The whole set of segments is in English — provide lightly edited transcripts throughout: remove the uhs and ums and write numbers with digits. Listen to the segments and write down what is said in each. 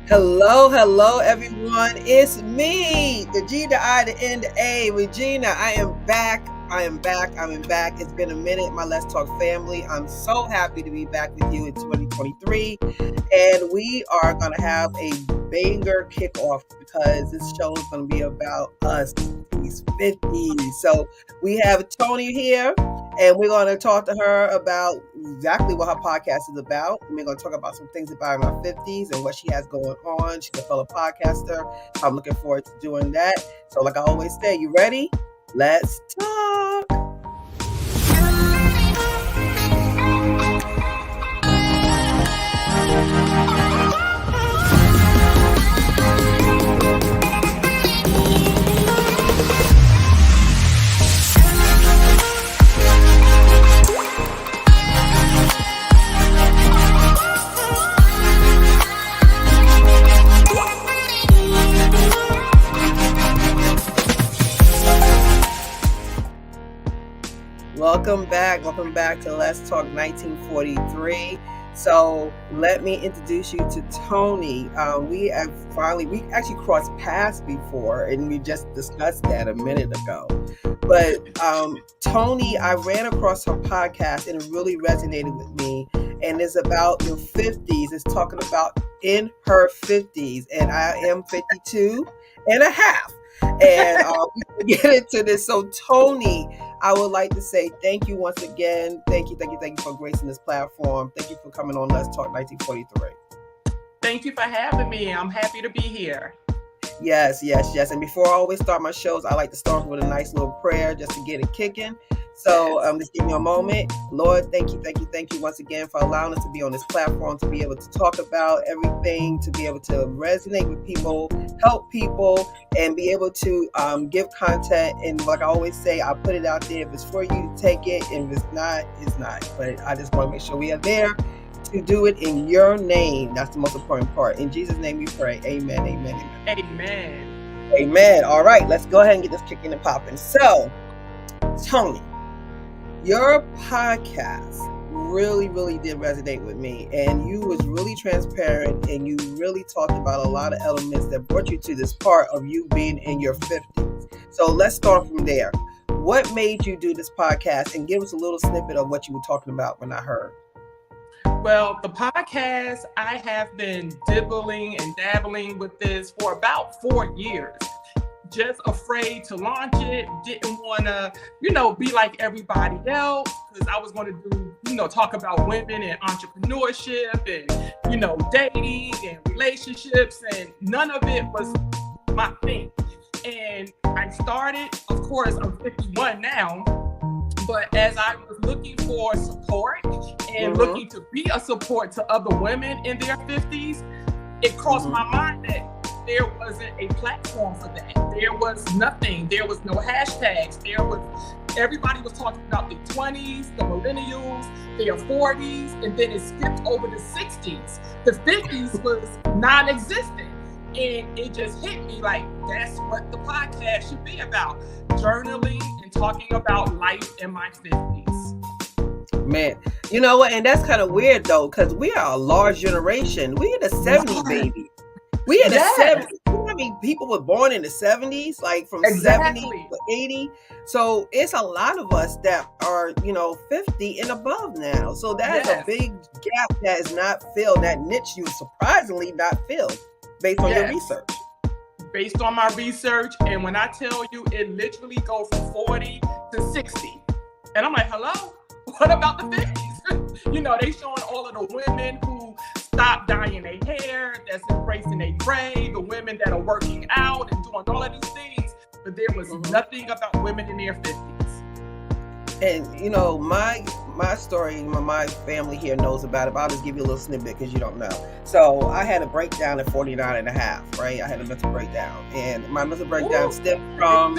Hello, hello, everyone. It's me, the G, the I, the N, the A, Regina. I am back. I'm back. It's been a minute, my Let's Talk family. I'm so happy to be back with you in 2023. And we are going to have a banger kickoff because this show is going to be about us, these 50s. So we have Toni here, and we're going to talk to her about exactly what her podcast is about. We're going to talk about some things about her 50s and what she has going on. She's a fellow podcaster. So I'm looking forward to doing that. So like I always say, you ready? Let's talk. Welcome back to Let's Talk 1943. So let me introduce you to Toni. We actually crossed paths before, and we just discussed that a minute ago. But Toni, I ran across her podcast, and it really resonated with me. And it's about the 50s. It's talking about in her 50s, and I am 52 and a half. And we can get into this. So Toni, I would like to say thank you once again. Thank you for gracing this platform. Thank you for coming on Let's Talk 1943. Thank you for having me. I'm happy to be here. Yes. And before I always start my shows, I like to start with a nice little prayer just to get it kicking. So just give me a moment. Lord, thank you once again for allowing us to be on this platform, to be able to talk about everything, to be able to resonate with people, help people, and be able to give content. And like I always say, I put it out there. If it's for you, take it. And if it's not, it's not. But I just want to make sure we are there to do it in your name. That's the most important part. In Jesus' name we pray. Amen. All right, let's go ahead and get this kicking and popping. So, Toni, your podcast really did resonate with me, and you was really transparent, and you really talked about a lot of elements that brought you to this part of you being in your 50s. So let's start from there. What made you do this podcast, and give us a little snippet of what you were talking about when I heard? Well, the podcast, I have been dibbling and dabbling with this for about 4 years. Just afraid to launch it, didn't want to, be like everybody else, because I was going to do, talk about women and entrepreneurship and, dating and relationships, and none of it was my thing. And I started, of course, I'm 51 now, but as I was looking for support and looking to be a support to other women in their 50s, it crossed my mind that there wasn't a platform for that. There was nothing. There was no hashtags. Everybody was talking about the 20s, the millennials, their 40s, and then it skipped over the 60s. The 50s was non-existent. And it just hit me like, that's what the podcast should be about. Journaling and talking about life in my 50s. Man, you know what? And that's kind of weird though, because we are a large generation. We in the 70s, baby. We in the 70s. I mean, people were born in the 70s, like from 70 to 80. So it's a lot of us that are, 50 and above now. So that is a big gap that is not filled. That niche you surprisingly not filled based on your research. Based on my research. And when I tell you, it literally goes from 40 to 60. And I'm like, hello? What about the 50s? They showing all of the women who stopped dyeing their hair, that's embracing their gray, the women that are working out and doing all of these things. But there was nothing about women in their 50s. And, my story, my family here knows about it, but I'll just give you a little snippet because you don't know. So I had a breakdown at 49 and a half, right? I had a mental breakdown. And my mental breakdown stemmed from...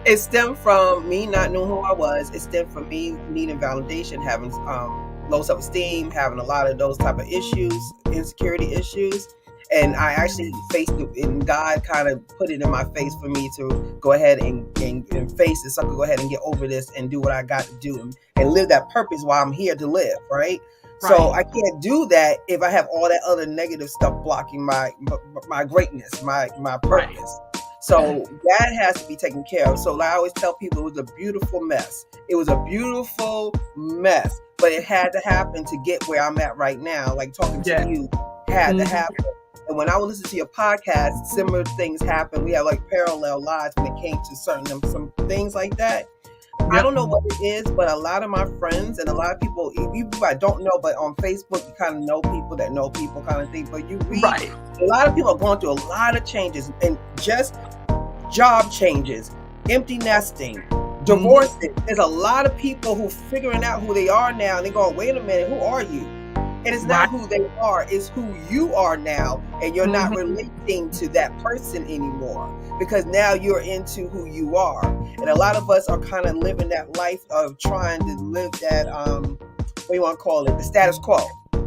it stemmed from me not knowing who I was. It stemmed from me needing validation, having low self-esteem, having a lot of those type of issues, insecurity issues. And I actually faced it, and God kind of put it in my face for me to go ahead and face this. So I could go ahead and get over this and do what I got to do and live that purpose while I'm here to live, right? So Right. I can't do that if I have all that other negative stuff blocking my greatness, my Right. purpose. So that has to be taken care of. So like I always tell people, it was a beautiful mess. It was a beautiful mess, but it had to happen to get where I'm at right now. Like talking to Yes. you had to Mhm. happen. And when I would listen to your podcast, similar things happen. We have like parallel lives when it came to some things like that. I Yep. don't know what it is, but a lot of my friends and a lot of people, even if I don't know, but on Facebook, you kind of know people that know people kind of thing. But you read, Right. a lot of people are going through a lot of changes and just job changes, empty nesting, divorces. There's a lot of people who figuring out who they are now and they're going, wait a minute, who are you? And it's Right. not who they are, it's who you are now. And you're not Mhm. relating to that person anymore because now you're into who you are. And a lot of us are kind of living that life of trying to live that, what do you want to call it? The status quo,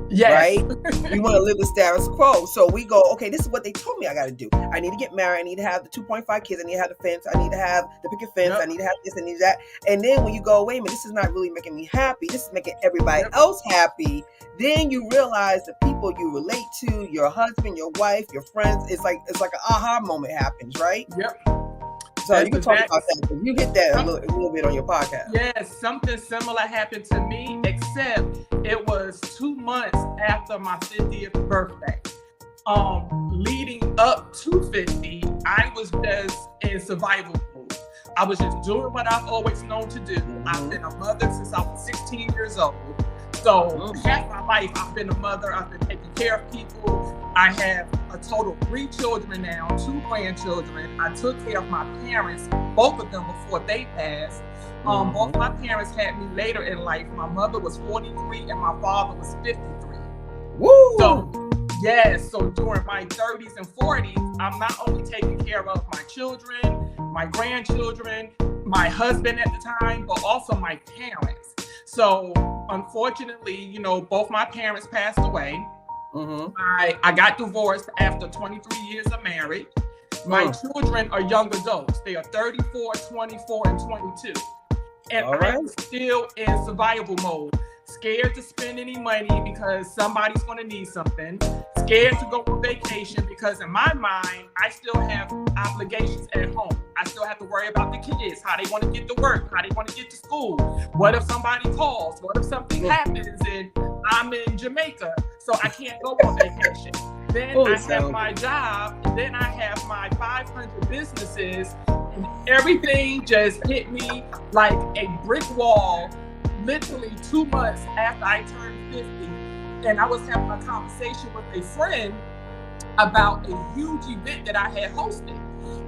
Yes. right? We want to live the status quo. So we go, okay, this is what they told me I got to do. I need to get married. I need to have the 2.5 kids. I need to have the fence. I need to have the picket fence. I Yep. need to have this. I need that. And then when you go, wait a minute, this is not really making me happy. This is making everybody Yep. else happy. Then you realize the people you relate to, your husband, your wife, your friends, it's like an aha moment happens, right? Yep. So That's you can talk exact- about that. 'Cause you hit that a little bit on your podcast. Yes, something similar happened to me, except it was 2 months after my 50th birthday. Leading up to 50, I was just in survival mode. I was just doing what I've always known to do. I've been a mother since I was 16 years old. So half my life, I've been a mother. I've been taking care of people. I have a total of 3 children now, 2 grandchildren. I took care of my parents, both of them before they passed. Both my parents had me later in life. My mother was 43 and my father was 53. Woo! So, yes, so during my 30s and 40s, I'm not only taking care of my children, my grandchildren, my husband at the time, but also my parents. So, unfortunately, both my parents passed away. I got divorced after 23 years of marriage. My children are young adults. They are 34, 24, and 22. And I'm still in survival mode. Scared to spend any money because somebody's going to need something. Scared to go on vacation because in my mind, I still have obligations at home. I still have to worry about the kids, how they want to get to work, how they want to get to school. What if somebody calls? What if something happens and I'm in Jamaica, so I can't go on vacation? Then I have my job, and then I have my 500 businesses, and everything just hit me like a brick wall. Literally 2 months after I turned 50, and I was having a conversation with a friend about a huge event that I had hosted.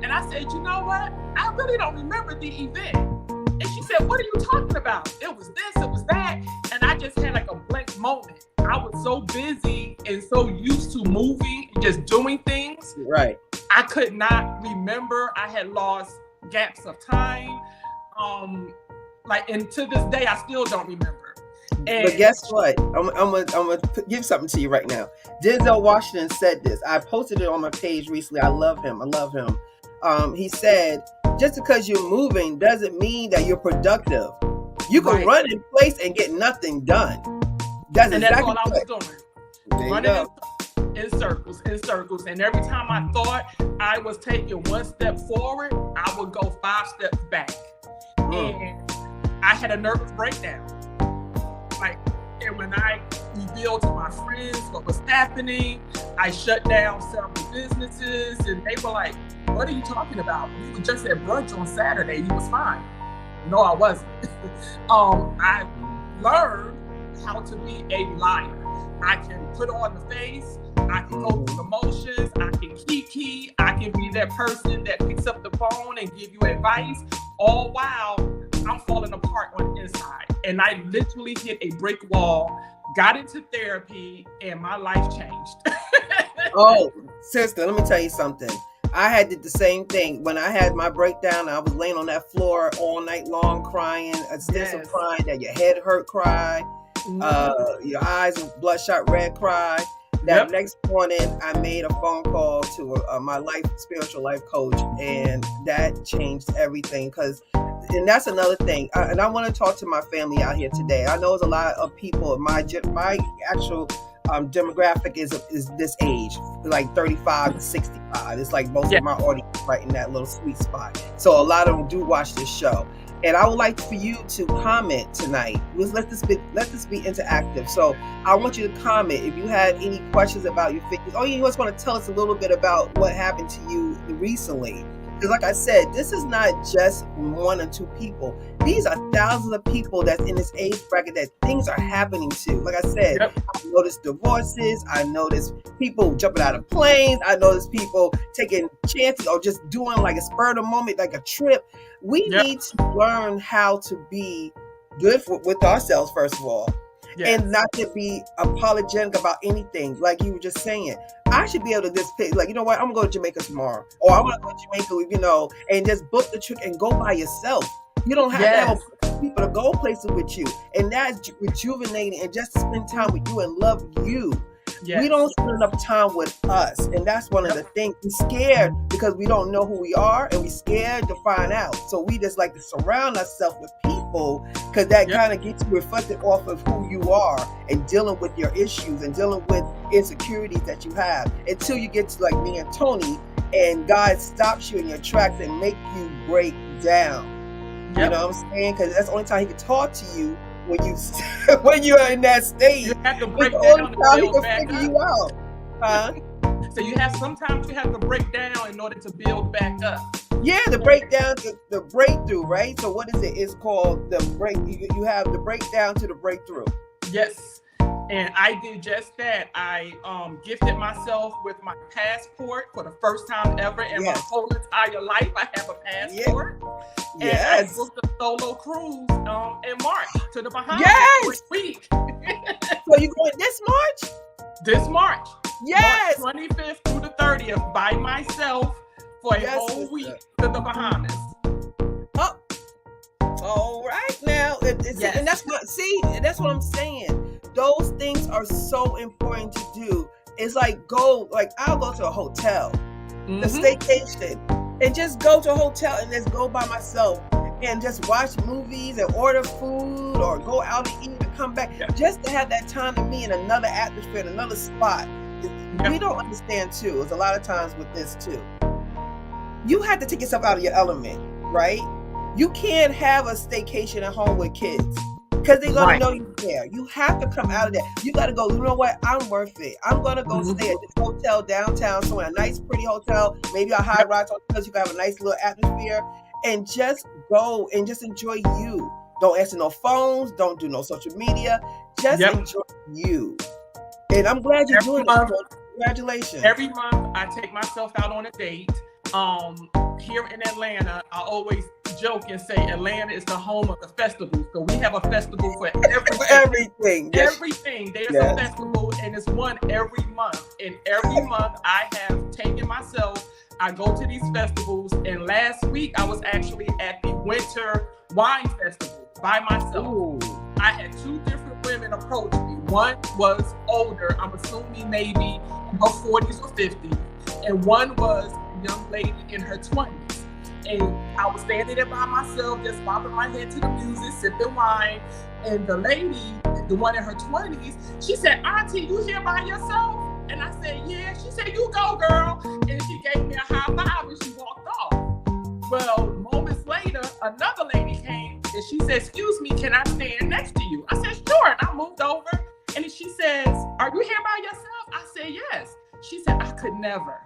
And I said, you know what? I really don't remember the event. And she said, what are you talking about? It was this, it was that. And I just had like a blank moment. I was so busy and so used to moving and just doing things. Right. I could not remember. I had lost gaps of time. And to this day, I still don't remember. But guess what? I'm gonna give something to you right now. Denzel Washington said this. I posted it on my page recently. I love him. He said, just because you're moving doesn't mean that you're productive. You can run in place and get nothing done. That's all I was doing. Running in circles. And every time I thought I was taking one step forward, I would go 5 steps back. And I had a nervous breakdown. And when I revealed to my friends what was happening, I shut down several businesses, and they were like, what are you talking about? You were just at brunch on Saturday. You was fine. No, I wasn't. I learned how to be a liar. I can put on the face. I can go through the motions. I can kiki. I can be that person that picks up the phone and give you advice, all while I'm falling apart on the inside. And I literally hit a brick wall, got into therapy, and my life changed. Oh, sister, let me tell you something. I did the same thing. When I had my breakdown, I was laying on that floor all night long crying, extensive crying, that your head hurt cry, your eyes bloodshot red cry. That next morning, I made a phone call to my spiritual life coach, and that changed everything because and that's another thing. And I want to talk to my family out here today. I know there's a lot of people. My actual demographic is this age, like 35 to 65. It's like most Yeah. of my audience right in that little sweet spot. So a lot of them do watch this show. And I would like for you to comment tonight. Let this be interactive. So I want you to comment if you had any questions about your 50s. Oh, you just want to tell us a little bit about what happened to you recently. Because like I said, this is not just one or two people. These are thousands of people that's in this age bracket that things are happening to. Like I said, Yep. I noticed divorces. I noticed people jumping out of planes. I noticed people taking chances or just doing like a spur of the moment, like a trip. We Yep. need to learn how to be good with ourselves, first of all. Yes. And not to be apologetic about anything. Like you were just saying, I should be able to just pick, like, you know what, I'm going to Jamaica tomorrow. Or I'm going to go to Jamaica, you know, and just book the trip and go by yourself. You don't have to have people to go places with you. And that's rejuvenating, and just to spend time with you and love you. Yes. We don't spend enough time with us. And that's one of the things. We're scared because we don't know who we are, and we're scared to find out. So we just like to surround ourselves with people, because that kind of gets you reflected off of who you are and dealing with your issues and dealing with insecurities that you have, until you get to like me and Toni, and God stops you in your tracks and make you break down. You know what I'm saying? Because that's the only time he can talk to you, when you when you're in that state. You have to break It's the down only to time he build can back figure up. you out. Huh? So sometimes you have to break down in order to build back up. Yeah, the breakdown, the breakthrough, right? So what is it? It's called the break. You have the breakdown to the breakthrough. Yes. And I did just that. I gifted myself with my passport for the first time ever in my whole entire life. I have a passport. And I booked a solo cruise in March to the Bahamas for a week. So you going this March? This March. Yes. March 25th through the 30th by myself for a whole week to the Bahamas. Oh. All right now. And that's what I'm saying. Those things are so important to do. It's like I'll go to a hotel, the staycation, and just go to a hotel and just go by myself and just watch movies and order food or go out to eat and come back, just to have that time to me in another atmosphere, in another spot. We don't understand too. There's a lot of times with this too. You have to take yourself out of your element, right? You can't have a staycation at home with kids, because they're going to know you there. You have to come out of that. You got to go, you know what? I'm worth it. I'm going to go stay at this hotel downtown, somewhere, a nice, pretty hotel, maybe a high-rise hotel, you can have a nice little atmosphere, and just go and just enjoy you. Don't answer no phones. Don't do no social media. Just enjoy you. And I'm glad you're doing it. Congratulations. Every month, I take myself out on a date. Here in Atlanta, I always joke and say Atlanta is the home of the festival. So we have a festival for everything. Everything. Everything. There's a festival, and it's one every month. And every month I have taken myself, I go to these festivals. And last week I was actually at the Winter Wine Festival by myself. Ooh. I had two different women approach me. One was older, I'm assuming maybe in her 40s or 50s. And one was a young lady in her 20s. And I was standing there by myself, just bobbing my head to the music, sipping wine. And the lady, the one in her 20s, she said, "Auntie, you here by yourself?" And I said, "Yeah." She said, "You go, girl." And she gave me a high five and she walked off. Well, moments later, another lady came and she said, "Excuse me, can I stand next to you?" I said, "Sure." And I moved over. And then she says, "Are you here by yourself?" I said, "Yes." She said, "I could never."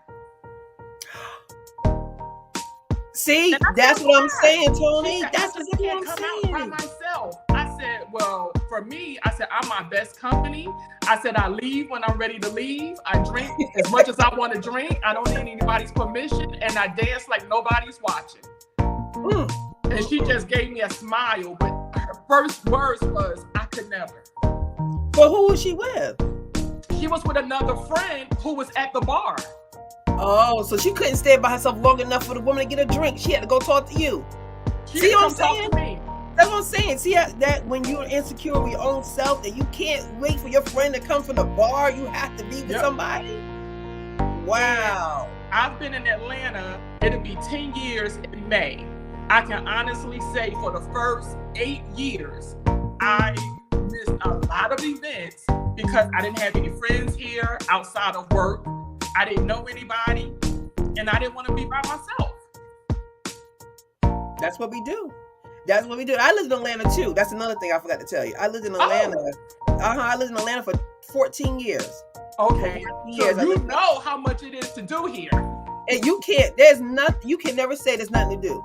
See, that's what I'm saying, Toni. That's exactly what I'm saying. Out by myself. I said, well, for me, I said, I'm my best company. I said, I leave when I'm ready to leave. I drink as much as I want to drink. I don't need anybody's permission. And I dance like nobody's watching. And she just gave me a smile. But her first words was, "I could never." But who was she with? She was with another friend who was at the bar. Oh, so she couldn't stay by herself long enough for the woman to get a drink. She had to go talk to you. See what I'm saying? That's what I'm saying. See that when you're insecure with your own self, that you can't wait for your friend to come from the bar. You have to be with somebody. Wow. I've been in Atlanta. It'll be 10 years in May. I can honestly say for the first 8 years, I missed a lot of events because I didn't have any friends here outside of work. I didn't know anybody, and I didn't want to be by myself. That's what we do. That's what we do. I lived in Atlanta too. That's another thing I forgot to tell you. I lived in Atlanta. I lived in Atlanta for 14 years. Okay. So you know how much it is to do here. And you can never say there's nothing to do.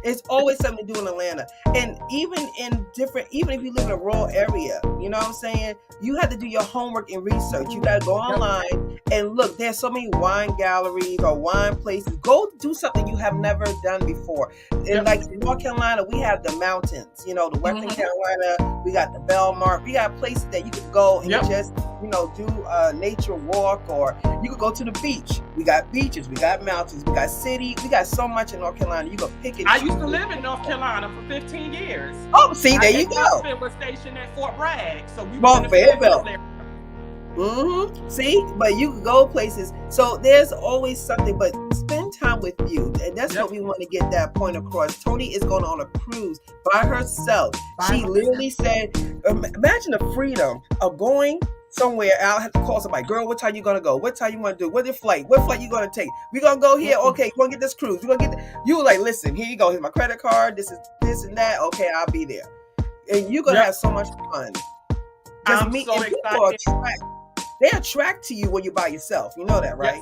It's always something to do in Atlanta. And even if you live in a rural area, you know what I'm saying? You have to do your homework and research. You got to go online and look. There's so many wine galleries or wine places. Go do something you have never done before. And like in North Carolina, we have the mountains, the Western Carolina, we got the Belmont. We got places that you could go and just, do a nature walk, or you could go to the beach. We got beaches, we got mountains, we got city. We got so much in North Carolina. You go pick it. I used to live in North Carolina for 15 years. Oh, see, there you go. My husband was stationed at Fort Bragg, so we were in the Fayetteville. See, but you can go places. So there's always something, but spend time with you. And that's what we want to get that point across. Toni is going on a cruise by herself. She literally said, imagine the freedom of going somewhere. I'll have to call somebody. Girl, what time you going to go? What time you want to do? What's your flight? What flight you going to take? We going to go here. Okay, you going to get this cruise. You going to get you were like, listen, here you go. Here's my credit card. This is this and that. Okay, I'll be there. And you're going to have so much fun. Just I'm so excited. They attract to you when you're by yourself. You know that, right?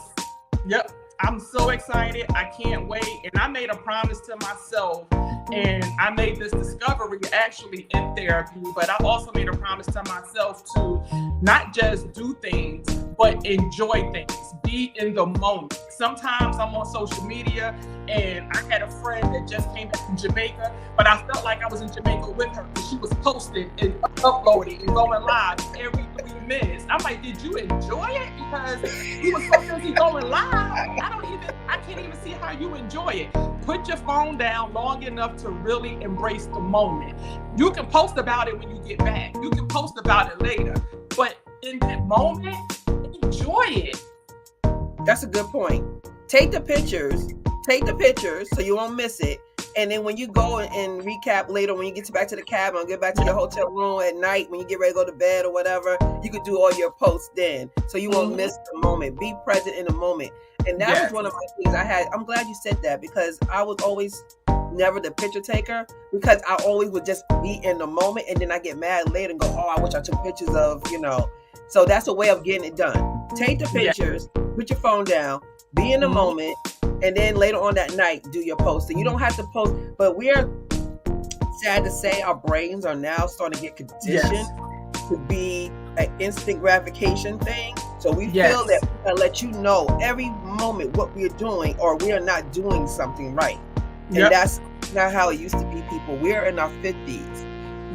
Yep. I'm so excited. I can't wait. And I made a promise to myself, and I made this discovery actually in therapy, but I also made a promise to myself to not just do things, but enjoy things, be in the moment. Sometimes I'm on social media, and I had a friend that just came back from Jamaica, but I felt like I was in Jamaica with her because she was posting and uploading and going live every 3 minutes. I'm like, did you enjoy it? Because you were so busy going live. I can't even see how you enjoy it. Put your phone down long enough to really embrace the moment. You can post about it when you get back. You can post about it later. But in that moment, enjoy it. That's a good point. Take the pictures so you won't miss it. And then when you go and recap later, when you get back to the cabin or get back to your hotel room at night, when you get ready to go to bed or whatever, you could do all your posts then. So you won't miss the moment. Be present in the moment. And that was one of my things I had. I'm glad you said that, because I was always never the picture taker, because I always would just be in the moment, and then I get mad later and go, oh, I wish I took pictures of, So that's a way of getting it done. Take the pictures, put your phone down, be in the moment, and then later on that night, do your posting. You don't have to post, but we're sad to say our brains are now starting to get conditioned to be an instant gratification thing. So we feel that we gotta let you know every moment what we're doing, or we are not doing something right. And that's not how it used to be, people. We're in our 50s.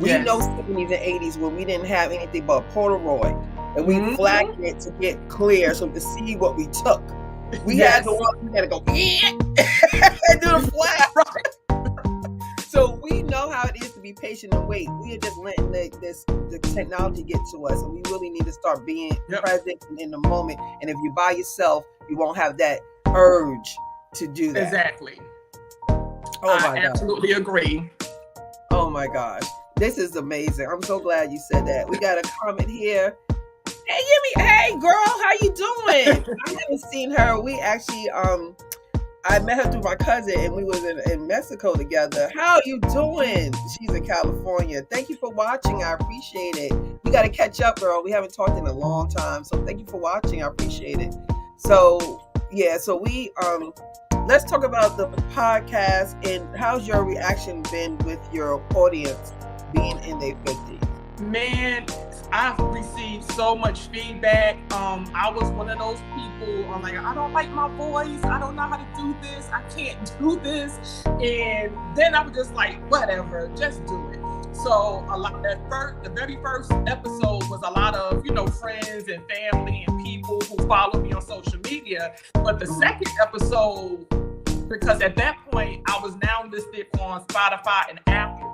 We know 70s and 80s when we didn't have anything but Polaroid. And we flagged it to get clear so to see what we took. We had the one we had to go, and do the flag. So we know how it is to be patient and wait. We are just letting the technology get to us, and we really need to start being present in the moment. And if you're by yourself, you won't have that urge to do that. Exactly. I absolutely agree. Oh my gosh. This is amazing. I'm so glad you said that. We got a comment here. Hey, Yemi. Hey, girl. How you doing? I haven't seen her. We actually, I met her through my cousin, and we was in Mexico together. How are you doing? She's in California. Thank you for watching. I appreciate it. We got to catch up, girl. We haven't talked in a long time. So thank you for watching. I appreciate it. So, so we, let's talk about the podcast, and how's your reaction been with your audience being in their 50s? Man, I've received so much feedback. I was one of those people, I'm like, I don't like my voice. I don't know how to do this. I can't do this. And then I was just like, whatever, just do it. So the very first episode was a lot of, friends and family and people who follow me on social media. But the second episode, because at that point I was now listed on Spotify and Apple.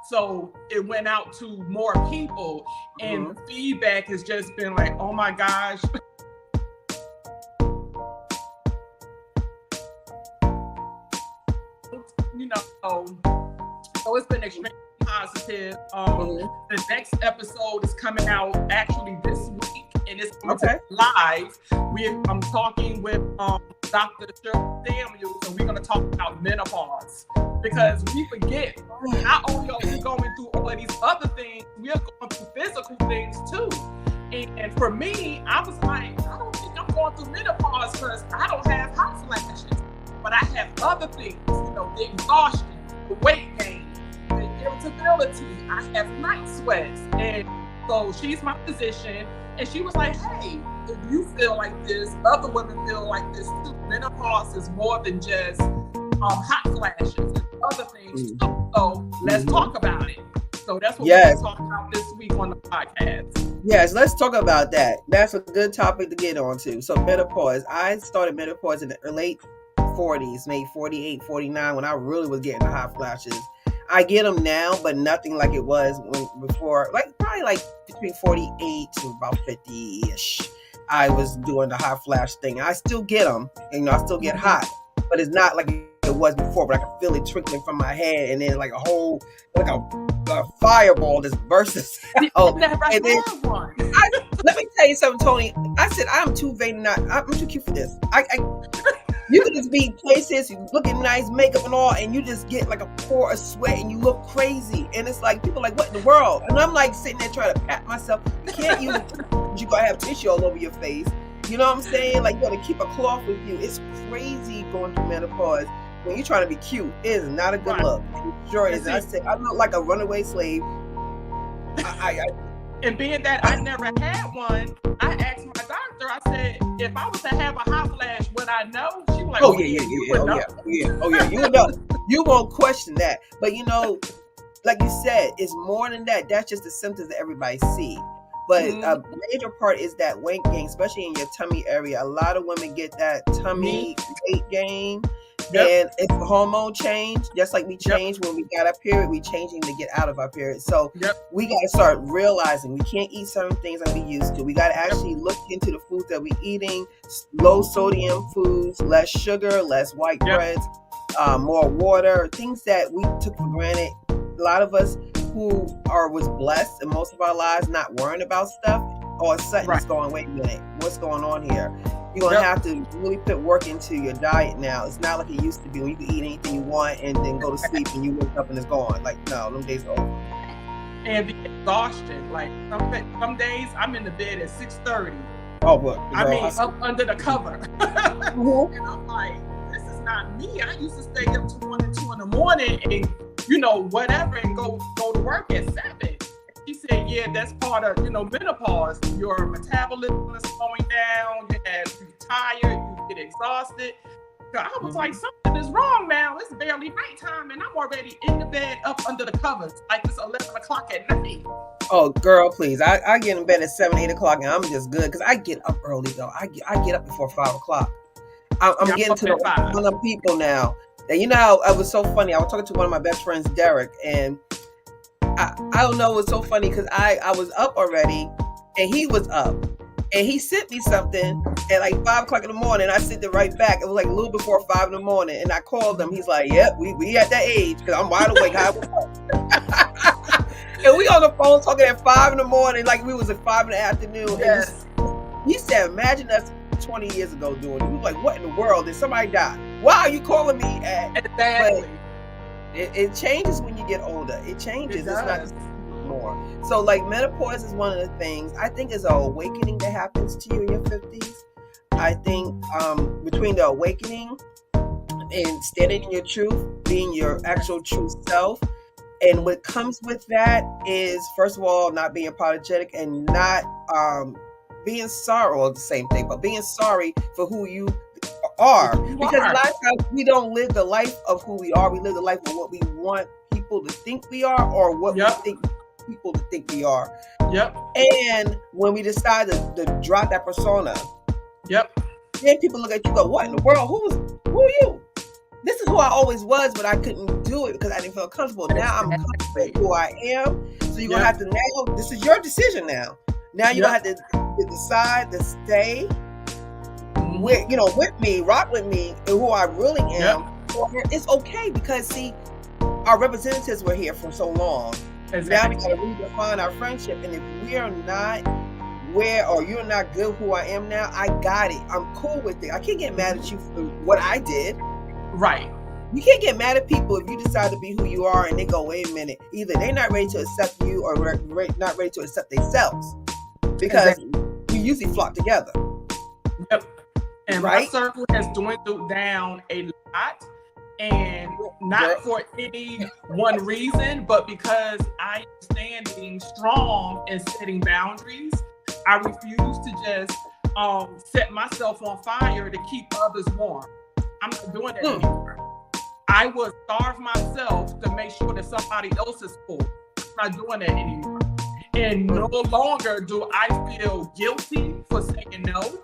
So it went out to more people, and the feedback has just been like, oh my gosh. So it's been extremely positive. The next episode is coming out actually this week, and it's going to be live. I'm talking with Dr. Shirley Samuels, and we're going to talk about menopause, because we forget not only are we going through all of these other things, we are going through physical things too. And for me, I was like, I don't think I'm going through menopause because I don't have hot flashes, but I have other things, the exhaustion, the weight gain, the irritability, I have night sweats. And so she's my physician, and she was like, hey, if you feel like this, other women feel like this too. Menopause is more than just hot flashes and other things too. So let's talk about it. So that's what we're going to talk about this week on the podcast. Yes, let's talk about that. That's a good topic to get onto. So menopause. I started menopause in the late 40s, maybe 48, 49, when I really was getting the hot flashes. I get them now, but nothing like it was before. Probably between 48 to about 50-ish. I was doing the hot flash thing. I still get them. I still get hot, but it's not like it was before. But I can feel it trickling from my head, and then like a fireball just bursts out. Let me tell you something, Toni. I said I'm too vain. I'm too cute for this. You can just be places, you looking nice, makeup and all, and you just get like a pour of sweat and you look crazy. And it's like, people are like, what in the world? And I'm like sitting there trying to pat myself. You can't use it. You gotta have tissue all over your face. You know what I'm saying? Like, you gotta keep a cloth with you. It's crazy going through menopause. When you're trying to be cute, it is not a good look. It sure is. I said, I look like a runaway slave. And being that I never had one, I asked my doctor, I said, if I was to have a hot flash, would I know? She was like, oh yeah. You would know. You won't question that. But like you said, it's more than that. That's just the symptoms that everybody see. But a major part is that weight gain, especially in your tummy area. A lot of women get that tummy weight gain. And it's a hormone change, just like we change when we got our period, we changing to get out of our period. So we got to start realizing we can't eat certain things like we used to. We got to actually look into the foods that we're eating, low sodium foods, less sugar, less white breads, more water, things that we took for granted. A lot of us who was blessed in most of our lives not worrying about stuff, all of a sudden it's going, wait a minute, what's going on here? You're going to have to really put work into your diet now. It's not like it used to be when you could eat anything you want and then go to sleep and you wake up and it's gone. Like, no, them days are over. And the exhaustion. Like, some days I'm in the bed at 6:30. Oh, what? Up under the cover. And I'm like, this is not me. I used to stay up to 1 and 2 in the morning and, whatever, and go to work at 7. She said, yeah, that's part of, menopause. Your metabolism is slowing down. You're tired. You get exhausted. So I was like, something is wrong now. It's barely nighttime, and I'm already in the bed up under the covers. Like it's 11 o'clock at night. Oh, girl, please. I get in bed at 7, 8 o'clock, and I'm just good because I get up early, though. I get up before 5 o'clock. I'm getting to the people now. And it was so funny. I was talking to one of my best friends, Derek, and I don't know, it was so funny because I was up already and he was up and he sent me something at like 5 o'clock in the morning. I sent it right back. It was like a little before 5 in the morning, and I called him. He's like, yep, we at that age because I'm wide awake. And we on the phone talking at 5 in the morning like we was at 5 in the afternoon. Yes. And he said, imagine us 20 years ago doing it. We was like, what in the world? Did somebody die? Why are you calling me at? Exactly. It changes when you get older. It changes. It's not just more. So like menopause is one of the things I think is an awakening that happens to you in your 50s. I think between the awakening and standing in your truth, being your actual true self, and what comes with that is, first of all, not being apologetic and not being sorry, or the same thing, but being sorry for who you are. Because a lot of times we don't live the life of who we are. We live the life of what we want people to think we are, or what we think people to think we are. And when we decide to drop that persona, then people look at you and go, what in the world? Who are you? This is who I always was, but I couldn't do it because I didn't feel comfortable. Now I'm comfortable with who I am. So you're going to have to now, this is your decision now. Now you're going to have to decide to stay with me, rock with me, and who I really am. It's okay because, see, our representatives were here for so long. Exactly. Now we got to redefine our friendship. And if we are not where, or you're not good who I am now, I got it. I'm cool with it. I can't get mad at you for what I did. Right. You can't get mad at people if you decide to be who you are and they go, wait a minute, either they're not ready to accept you or not ready to accept themselves. Because we usually flock together. Yep. And right? my circle has dwindled down a lot. And not for any one reason, but because I am standing strong and setting boundaries. I refuse to just set myself on fire to keep others warm. I'm not doing that anymore. I will starve myself to make sure that somebody else is full. I'm not doing that anymore. And no longer do I feel guilty for saying no.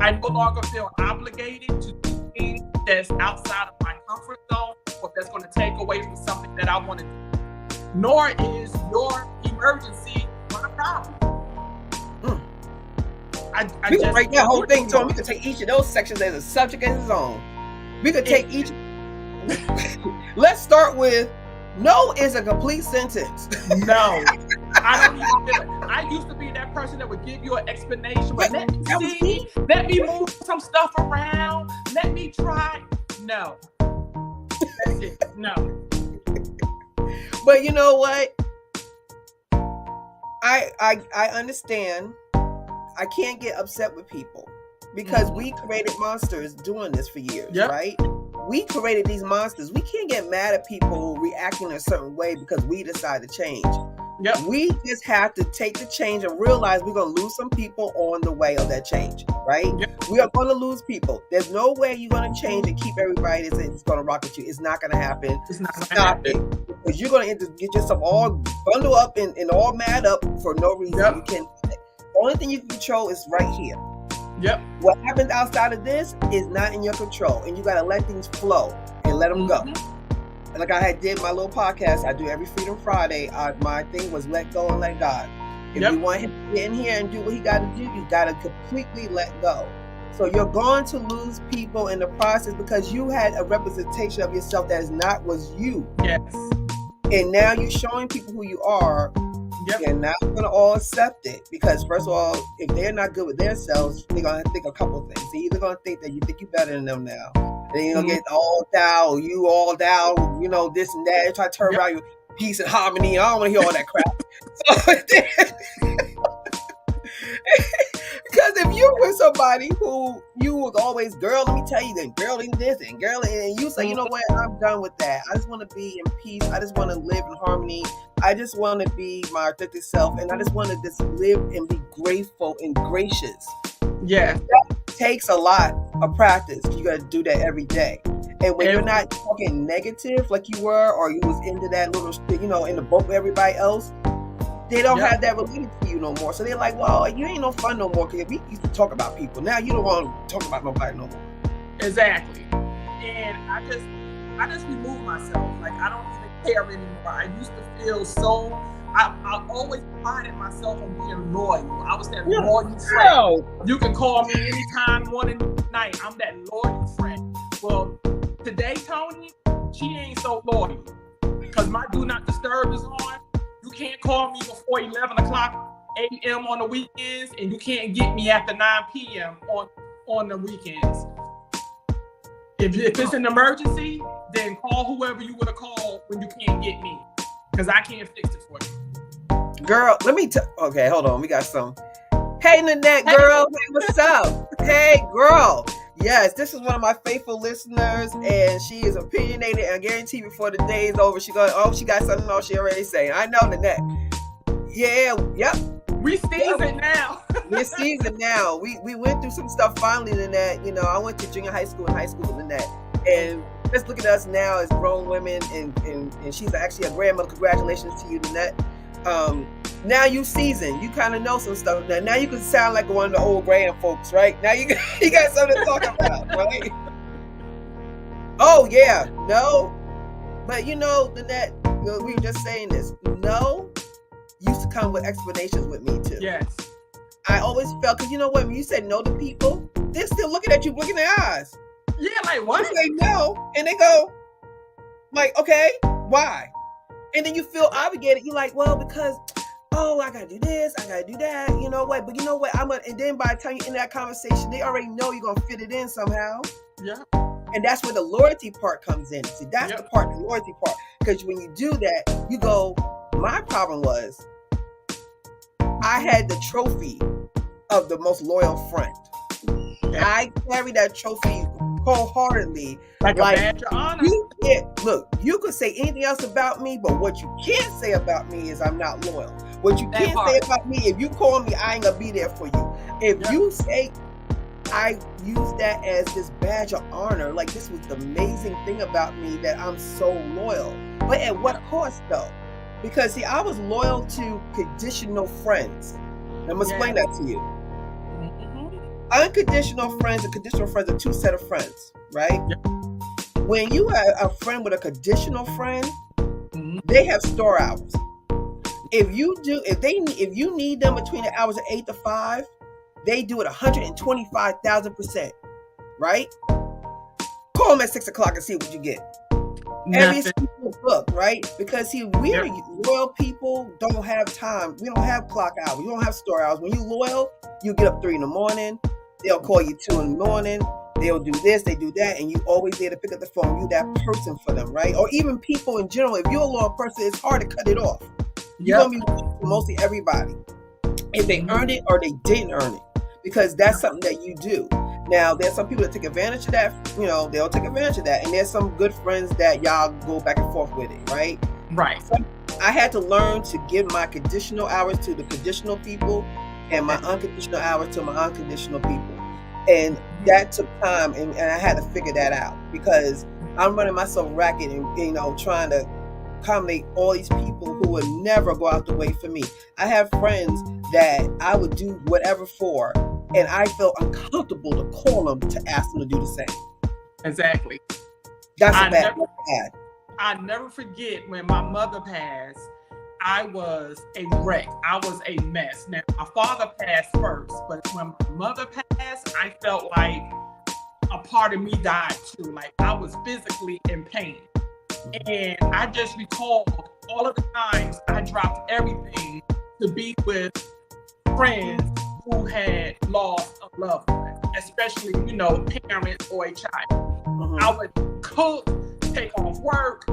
I no longer feel obligated to do things that's outside of my comfort zone or that's going to take away from something that I want to do. Nor is your emergency my problem. We can break that whole thing, Tony. We could take each of those sections as a subject as its own. We could take each. Let's start with no is a complete sentence. No, I don't even feel it. I used to be that person that would give you an explanation, but let me see, let me move some stuff around, let me try. No, that's it. No. But you know what? I understand. I can't get upset with people because we created monsters doing this for years, right? We created these monsters. We can't get mad at people reacting a certain way because we decide to change. We just have to take the change and realize we're going to lose some people on the way of that change, right? We are going to lose people. There's no way you're going to change and keep everybody that's going to rock with you. It's not going to happen. It's not going to happen. Because you're going to get yourself all bundled up and all mad up for no reason. You can. The only thing you can control is right here. What happens outside of this is not in your control, and you got to let things flow and let them go. And like I had did my little podcast, I do every Freedom Friday. My thing was let go and let God. If you want him to get in here and do what he got to do, you got to completely let go. So you're going to lose people in the process because you had a representation of yourself that is not was you. And now you're showing people who you are. They're not going to all accept it because, first of all, if they're not good with themselves, they're going to think a couple of things. They're either going to think that you think you're better than them now. They're going to get all down, you all down, you know, this and that. They try to turn around your peace and harmony. I don't want to hear all that crap. Because if you're with somebody who you was always, girl, let me tell you, then girl, and this, and girl, and you say, you know what, I'm done with that. I just want to be in peace. I just want to live in harmony. I just want to be my authentic self, and I just want to just live and be grateful and gracious. That takes a lot of practice. You got to do that every day. And when you're not talking negative like you were, or you was into that little, you know, in the boat with everybody else, they don't have that related to you no more. So they're like, well, you ain't no fun no more because we used to talk about people. Now you don't want to talk about nobody no more. Exactly. And I just removed myself. Like, I don't even care anymore. I used to feel so, I always prided myself on being loyal. I was that loyal friend. You can call me anytime, morning, night. I'm that loyal friend. Well, today, Toni, she ain't so loyal because my do not disturb is on. You can't call me before 11 o'clock a.m. on the weekends, and you can't get me after 9 p.m. on the weekends. If it's an emergency, then call whoever you would have called when you can't get me, because I can't fix it for you. Girl, let me okay, hold on. We got some. Hey, Nanette, girl. Hey, what's up? Hey, girl. Yes, this is one of my faithful listeners, and she is opinionated, and I guarantee before the day is over, she got something else she already saying. I know, Nanette. We seasoned now. We're seasoned now. We went through some stuff finally, Nanette. You know, I went to junior high school and high school with Nanette, and just look at us now as grown women, and she's actually a grandmother. Congratulations to you, Nanette. Now you seasoned. You kind of know some stuff. Now you can sound like one of the old grand folks, right? Now you got something to talk about, right? Oh, yeah. No. But, you know, Nanette, we were just saying this. No used to come with explanations with me, too. Yes. I always felt, because you know what? When you say no to people, they're still looking at you, blinking their eyes. Yeah, like what? You say no, and they go, like, okay, Why? And then you feel obligated. You're like, well, because, oh, I gotta do this, I gotta do that. You know what? But you know what? And then by the time you end that conversation, they already know you're gonna fit it in somehow. Yeah. And that's where the loyalty part comes in. See, that's the part, the loyalty part. Because when you do that, you go, my problem was I had the trophy of the most loyal friend. I carry that trophy wholeheartedly. Like a badge of honor. You could say anything else about me, but what you can't say about me is I'm not loyal. What you can't say about me, if you call me, I ain't gonna be there for you. If you say, I use that as this badge of honor, like this was the amazing thing about me, that I'm so loyal. But at what cost though? Because see, I was loyal to conditional friends. I'm gonna explain that to you. Unconditional friends and conditional friends are two set of friends, right? When you are a friend with a conditional friend, they have store hours. If you need them between the hours of 8 to 5, they do it 125,000%, right? Call them at 6 o'clock and see what you get. Every single book, right? Because see, we're loyal people, don't have time. We don't have clock hours. We don't have store hours. When you loyal, you get up 3 in the morning. They'll call you 2 in the morning. They'll do this, they do that, and you always there to pick up the phone. You that person for them, right? Or even people in general. If you're a loyal person, it's hard to cut it off. You're gonna be loyal to mostly everybody, if they earned it or they didn't earn it, because that's something that you do. Now, there's some people that take advantage of that. You know, they'll take advantage of that, and there's some good friends that y'all go back and forth with it, right? Right. So I had to learn to give my conditional hours to the conditional people, and my unconditional hours to my unconditional people. And that took time, and I had to figure that out, because I'm running myself ragged and, you know, trying to accommodate all these people who would never go out the way for me. I have friends that I would do whatever for, and I felt uncomfortable to call them to ask them to do the same. Exactly. That's bad. I never forget when my mother passed. I was a wreck. I was a mess. Now, my father passed first, but when my mother passed, I felt like a part of me died too. Like I was physically in pain. And I just recalled all of the times I dropped everything to be with friends who had lost a loved one, especially, you know, parents or a child. I would cook, take off work,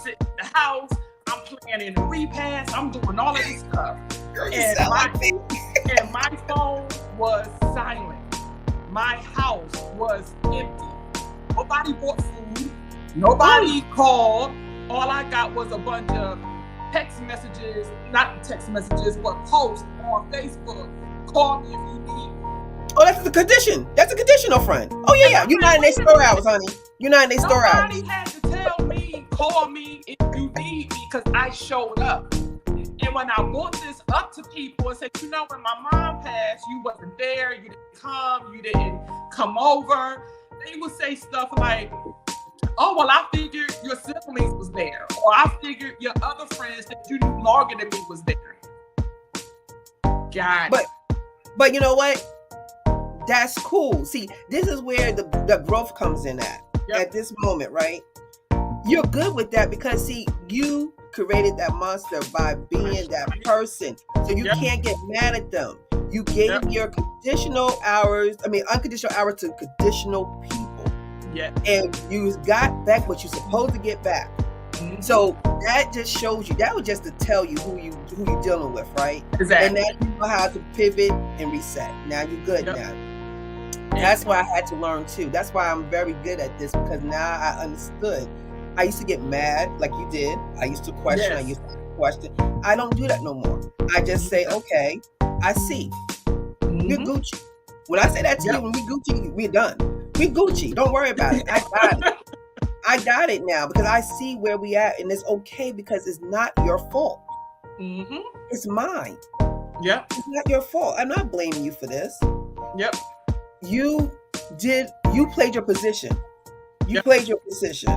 sit in the house, I'm planning a repast, I'm doing all of this stuff. And my phone was silent. My house was empty. Nobody bought food. Nobody called. All I got was a bunch of text messages, not text messages, but posts on Facebook. Call me if you need me. Oh, that's the condition. That's a conditional friend. Oh, yeah. You're not in their store hours, honey. You're not in their store hours. Nobody had to tell me, call me if you need me, because I showed up. And when I brought this up to people and said, you know, when my mom passed, you wasn't there, you didn't come over, they would say stuff like, oh, well, I figured your siblings was there. Or I figured your other friends that you knew longer than me was there. God. But you know what? That's cool. See, this is where the growth comes in at this moment, right? You're good with that because, see, you created that monster by being that person. So you can't get mad at them. You gave your unconditional hours to conditional people. Yeah. And you got back what you're supposed to get back. Mm-hmm. So that just shows you, that was just to tell you who you're dealing with, right? Exactly. And now you know how to pivot and reset. Now you're good now. That's why I had to learn too. That's why I'm very good at this, because now I understood. I used to get mad like you did. I used to question. I don't do that no more. I just say, okay, I see. You're Gucci. When I say that to you, when we Gucci, we're done. We Gucci. Don't worry about it. I got it. I got it now because I see where we at, and it's okay because it's not your fault. It's mine. Yep. It's not your fault. I'm not blaming you for this. Yep. You played your position. You played your position.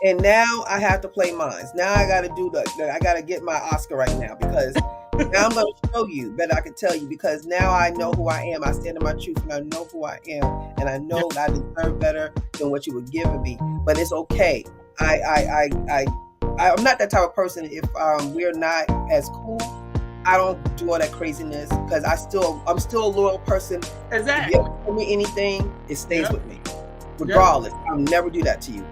And now I have to play mine. Now I got to I got to get my Oscar right now, because now I'm going to show you better. I can tell you, because now I know who I am. I stand in my truth, and I know who I am, and I know that I deserve better than what you were giving me. But it's okay. I I'm not that type of person. If we're not as cool, I don't do all that craziness because I'm still a loyal person. If you Exactly. ever tell me anything, it stays Yep. with me, regardless. I'll never do that to you.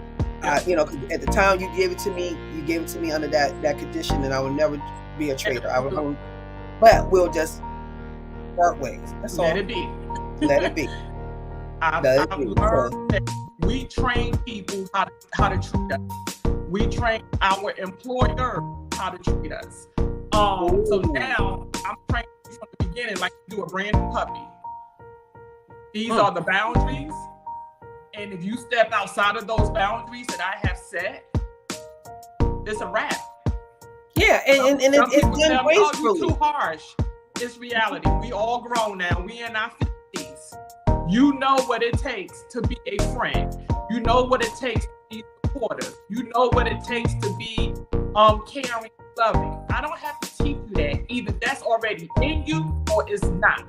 Yep. 'Cause at the time you gave it to me under that condition, and I will never be a traitor. But we'll just part ways. That's Let all. it be. Let it be. I've Let it be. So, learned that we train people how to treat us. We train our employer how to treat us. So ooh. now I'm training from the beginning, like you do a brand new puppy. These Hmm. are the boundaries, and if you step outside of those boundaries that I have set, it's a wrap. Yeah, and Some it's people done tell me, "Oh, you gracefully. too harsh." It's reality. We all grown now. We in our 50s. You know what it takes to be a friend. You know what it takes to be supportive. You know what it takes to be caring, loving. I don't have to teach you that. Either that's already in you or it's not.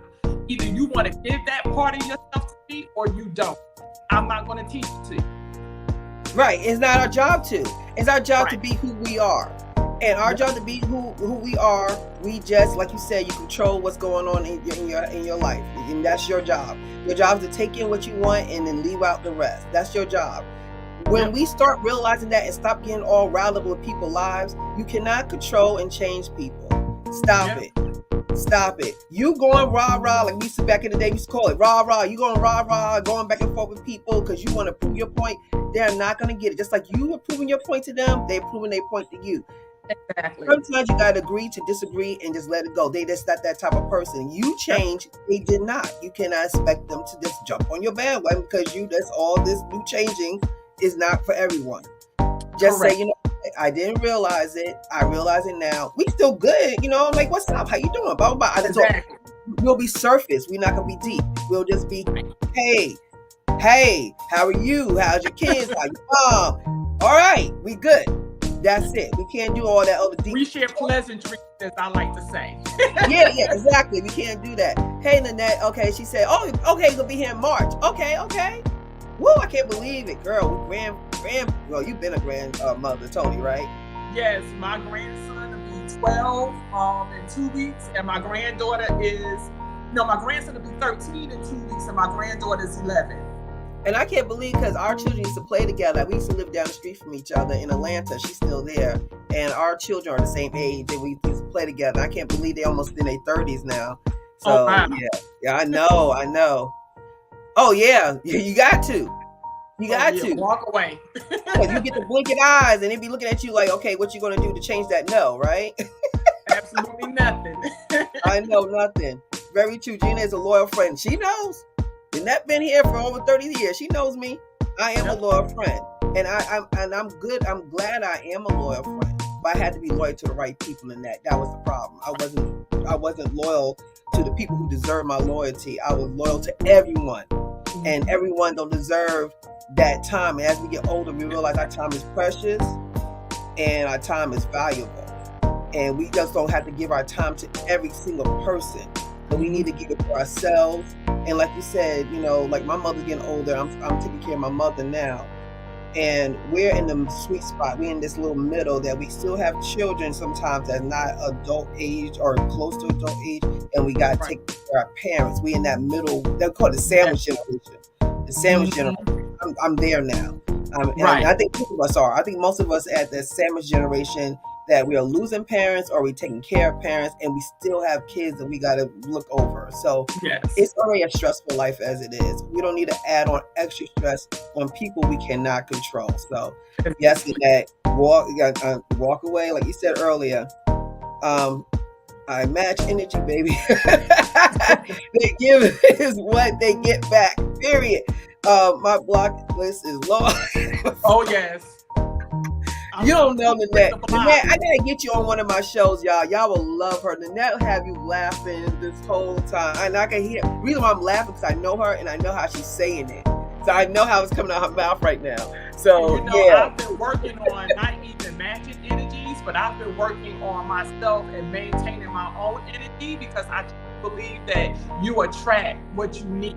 Either you want to give that part of yourself to me or you don't. I'm not going to teach it to you. Right. It's not our job to. It's our job to Right. be who we are. And our job to be who we are, we just, like you said, you control what's going on in your life. And that's your job. Your job is to take in what you want and then leave out the rest. That's your job. When Yep. we start realizing that and stop getting all riled up with people's lives, you cannot control and change people. Stop Yep. it. Stop it. You going rah-rah, like we used to back in the day, we used to call it rah-rah. You going rah-rah, going back and forth with people because you want to prove your point. They're not going to get it. Just like you are proving your point to them, they're proving their point to you. Exactly. Sometimes you got to agree to disagree and just let it go. They just not that type of person. You change, they did not. You cannot expect them to just jump on your bandwagon because that's all this new changing is not for everyone. Just Correct. say, I didn't realize it. I realize it now. We still good, I'm like, what's up? How you doing? Blah, blah, blah. That's all. Exactly. We'll be surface. We're not gonna be deep. We'll just be, hey, how are you? How's your kids? How your mom? All right, we good. That's it. We can't do all that other deep. We share pleasantries, as I like to say. Yeah, exactly. We can't do that. Hey, Lynette. Okay, she said, oh, okay, you'll be here in March. Okay. Woo, I can't believe it, girl. Well, you've been a grandmother, Toni, right? Yes, my grandson will be 12 in 2 weeks, and my granddaughter my grandson will be 13 in 2 weeks, and my granddaughter is 11. And I can't believe because our children used to play together. We used to live down the street from each other in Atlanta. She's still there. And our children are the same age and we used to play together. I can't believe they're almost in their 30s now. So, wow. Yeah, I know. Oh, yeah, you got to. You got to. Walk away. Because you get the blinking eyes and they be looking at you like, okay, what you going to do to change that? No, right? Absolutely nothing. I know nothing. Very true. Gina is a loyal friend. She knows. Lynette been here for over 30 years. She knows me. I am a loyal friend. And I'm good. I'm glad I am a loyal friend. But I had to be loyal to the right people in that. That was the problem. I wasn't loyal to the people who deserve my loyalty. I was loyal to everyone. And everyone don't deserve that time. And as we get older, we realize our time is precious and our time is valuable. And we just don't have to give our time to every single person. But we need to give it to ourselves. And like you said, like my mother's getting older. I'm taking care of my mother now. And we're in the sweet spot. We're in this little middle that we still have children sometimes that's not adult age or close to adult age. And we got to take care of our parents. We're in that middle. They're called the sandwich generation. The sandwich generation. I'm there now. And I think most of us are. I think most of us at the sandwich generation that we are losing parents or we're taking care of parents and we still have kids that we got to look over. So It's already a stressful life as it is. We don't need to add on extra stress on people we cannot control. So yes, that walk away, like you said earlier. I match energy, baby. They give is what they get back. Period. My block list is long. Oh yes. You don't know Lynette. Lynette, I gotta get you on one of my shows, y'all. Y'all will love her. Lynette will have you laughing this whole time. And I can hear. The reason why I'm laughing because I know her and I know how she's saying it. So I know how it's coming out her mouth right now. So I've been working on not even matching energies, but I've been working on myself and maintaining my own energy because I believe that you attract what you need.